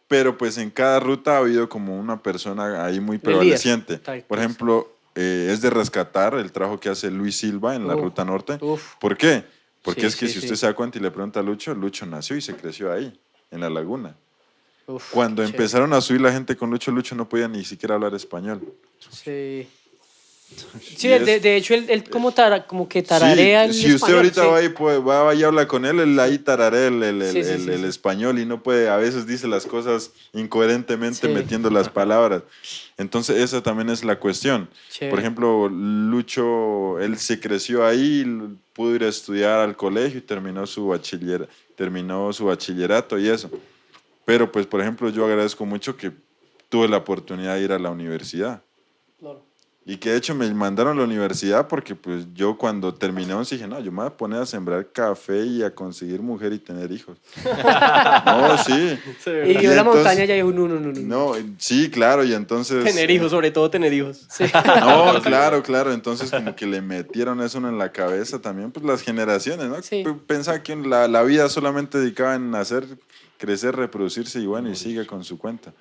Pero pues en cada ruta ha habido como una persona ahí muy
líder,
prevaleciente.
tal
Por
cual.
ejemplo, es de rescatar el trabajo que hace Luis Silva en la
Uf,
ruta norte.
uf.
¿Por qué? Porque
Sí,
es que
sí,
si
sí.
usted se da cuenta y le pregunta a Lucho, Lucho nació y se creció ahí, en la laguna.
Uf,
Cuando
qué chévere.
empezaron a subir la gente con Lucho, Lucho no podía ni siquiera hablar español.
Sí. Sí,
Y es-
de hecho, él como que tararea el
Sí, si usted
español,
ahorita
sí.
va y, pues, va y habla con él, él ahí tararea
Sí, sí, sí,
el
sí.
español y no puede, a veces dice las cosas incoherentemente
Sí.
metiendo las palabras. Entonces esa también es la cuestión.
Chévere.
Por ejemplo, Lucho, él se creció ahí, pudo ir a estudiar al colegio y terminó su bachillerato y eso. Pero pues, por ejemplo, yo agradezco mucho que tuve la oportunidad de ir a la universidad.
Claro.
Y que de hecho me mandaron a la universidad porque pues yo cuando terminé 11 dije, no, yo me voy a poner a sembrar café y a conseguir mujer y tener hijos. No, sí.
Sí,
Y
¿verdad?
Y
vio la
entonces-
montaña y ya dijo, no, no, no, no.
No, sí, claro, y entonces...
Tener hijos, sobre todo tener hijos.
Sí.
No, claro, claro, entonces como que le metieron eso en la cabeza también, pues las generaciones, ¿no?
Sí.
Pensaba que la vida solamente dedicaba en nacer, crecer, reproducirse y bueno, y sigue con su cuenta.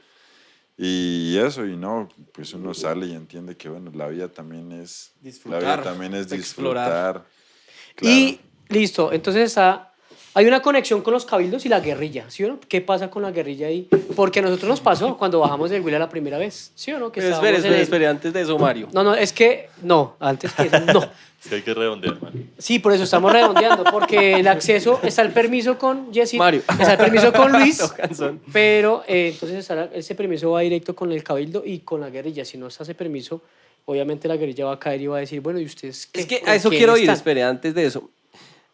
Y eso, y no, pues uno sale y entiende que bueno, la vida también es
Disfrutar,
la vida también es
explorar.
disfrutar. Claro.
Y listo, entonces hay una conexión con los cabildos y la guerrilla, ¿sí o no? ¿Qué pasa con la guerrilla ahí? Porque a nosotros nos pasó cuando bajamos del Huila la primera vez, ¿sí o no? Que
Pero
estábamos en el-
espere, antes de eso, Mario.
No, es que, no, antes que eso, no.
Es que hay que redondear, man.
Sí, por eso estamos redondeando, porque el acceso, está el permiso con Jessy,
Mario.
está el permiso con Luis,
No, canzón.
pero entonces ese permiso va directo con el cabildo y con la guerrilla. Si no está ese permiso, obviamente la guerrilla va a caer y va a decir, bueno, ¿y ustedes qué?
Es que
¿Con
a eso
quién
quiero ir,
están?
espere, antes de eso.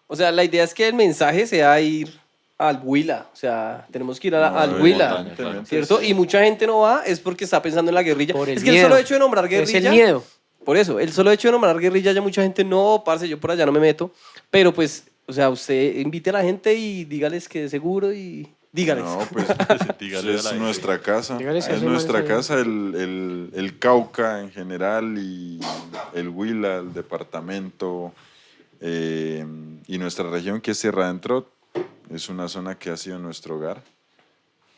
O sea, la idea es que el mensaje sea ir al Huila. O sea, tenemos que ir
No,
al
de
Huila.
montaña, claro.
¿Cierto?
Sí.
Y mucha gente no va es porque está pensando en la guerrilla.
Por el
Es que el
miedo.
solo hecho de nombrar guerrilla...
Es el miedo.
Por eso, el solo hecho de nombrar guerrilla ya mucha gente, no, parce, yo por allá no me meto. Pero pues, o sea, usted invite a la gente y dígales que es seguro y dígales.
No, pues
Dígale a la
es
gente.
nuestra casa.
Dígale si
Es
hace
nuestra
mal,
casa el Cauca en general y el Huila, el departamento y nuestra región que es Sierra Adentro es una zona que ha sido nuestro hogar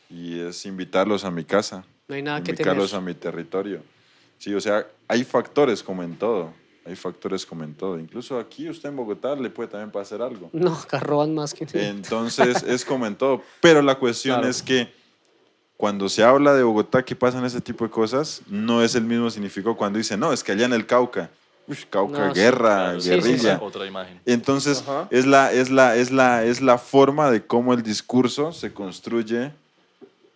y es invitarlos a mi casa,
No hay nada que
invitarlos
temer.
a mi territorio. Sí, o sea, hay factores como en todo. Hay factores como en todo. Incluso aquí usted en Bogotá le puede también pasar algo.
No, acá roban más que...
Entonces es como en todo. Pero la cuestión
Claro.
es que cuando se habla de Bogotá que pasan ese tipo de cosas, no es el mismo significado cuando dicen, no, es que allá en el Cauca, Cauca,
No, sí,
guerra,
Claro, sí,
guerrilla.
Otra imagen.
Entonces
Ajá.
es la forma de cómo el discurso se construye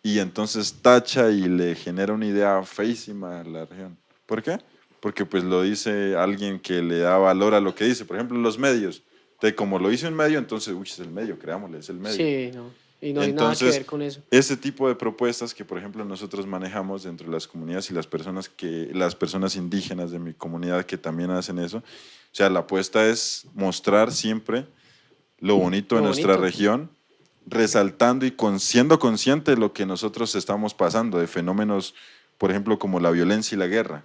y entonces tacha y le genera una idea feísima a la región. ¿Por qué? Porque pues lo dice alguien que le da valor a lo que dice. Por ejemplo, los medios. Entonces, como lo dice un medio, entonces, uy, es el medio, creámosle, es el medio.
Sí, no. Y no hay nada que
Entonces,
ver con eso.
ese tipo de propuestas que, por ejemplo, nosotros manejamos dentro de las comunidades y las personas indígenas de mi comunidad que también hacen eso, o sea, la apuesta es mostrar siempre lo bonito de
Lo
nuestra
bonito.
región, resaltando y siendo consciente de lo que nosotros estamos pasando, de fenómenos, por ejemplo, como la violencia y la guerra.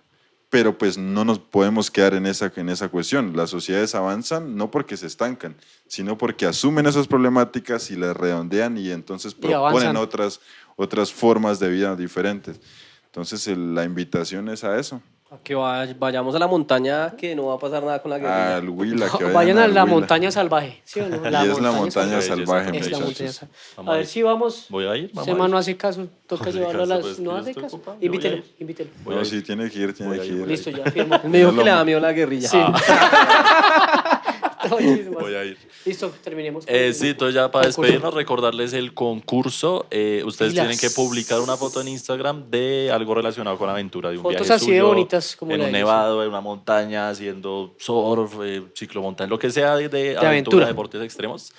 Pero pues no nos podemos quedar en esa cuestión. Las sociedades avanzan no porque se estancan, sino porque asumen esas problemáticas y las redondean y entonces
Y
proponen
avanzan.
otras formas de vida diferentes. Entonces la invitación es a eso,
A que vayamos a la montaña, que no va a pasar nada con la guerrilla.
al Huila, que
Vayan a
al
la
Huila.
montaña salvaje, ¿sí o no?
Y es la montaña salvaje,
Es la montaña
muchachos.
salvaje.
Vamos
A
a
ver
ir.
si vamos.
Voy a ir. vamos
Este
a ir.
man no hace caso, toca
No hace
llevarlo a
caso,
las...
pues,
no
que
hace
estoy
caso.
ocupado, yo voy a
Invítelo,
ir.
invítelo.
Voy a
No,
ir.
sí, tiene que ir, tiene
Voy a
que
ir,
ir.
voy a ir.
Listo, ya firmo.
Él me dijo
No
que le
lo-
da miedo la guerrilla.
Sí.
Voy a ir.
Listo, terminemos.
Sí, entonces ya para
Concurso.
despedirnos, recordarles el concurso. Ustedes
Pilas.
tienen que publicar una foto en Instagram de algo relacionado con la aventura, de un
Fotos
viaje
así de
suyo,
bonitas como
en
la
un
de ellos,
nevado, en una montaña, haciendo surf, ciclomontaña, lo que sea de
aventura.
aventura, deportes extremos.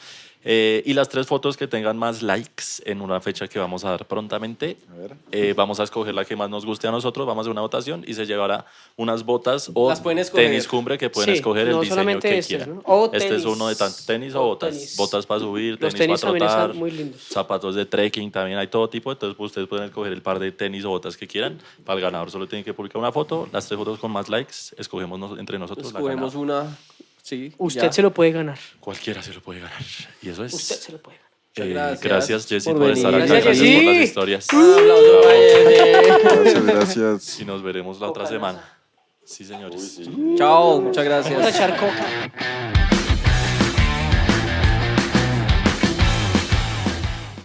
Y las 3 fotos que tengan más likes en una fecha que vamos a dar prontamente.
A ver.
Vamos a escoger la que más nos guste a nosotros, vamos a hacer una votación y se llevará unas botas o
Las pueden escoger.
tenis cumbre que pueden
Sí,
escoger el
no
diseño
solamente
que
estos,
quieran.
¿no? O
Este es
tenis.
uno de tanto tenis o
O
botas.
tenis.
Botas para subir,
Los
tenis,
tenis
para
también
trotar,
están muy lindos.
zapatos de trekking, también hay todo tipo. Entonces pues, ustedes pueden escoger el par de tenis o botas que quieran. Para el ganador solo tienen que publicar una foto, las 3 fotos con más likes, escogemos entre nosotros la
Escogemos
ganadora.
una. Sí.
Usted
ya.
se lo puede ganar.
Cualquiera se lo puede ganar. Y eso es.
Usted se lo puede ganar.
Muchas
Gracias, Jessy,
por
por estar
venir.
acá.
Gracias,
Gracias por
Jessy.
las historias.
Un aplauso para ella.
Gracias, gracias.
Y nos veremos la otra
Coca,
semana. Sí, señores.
Chao, muchas
Vamos a
gracias.
echar coca.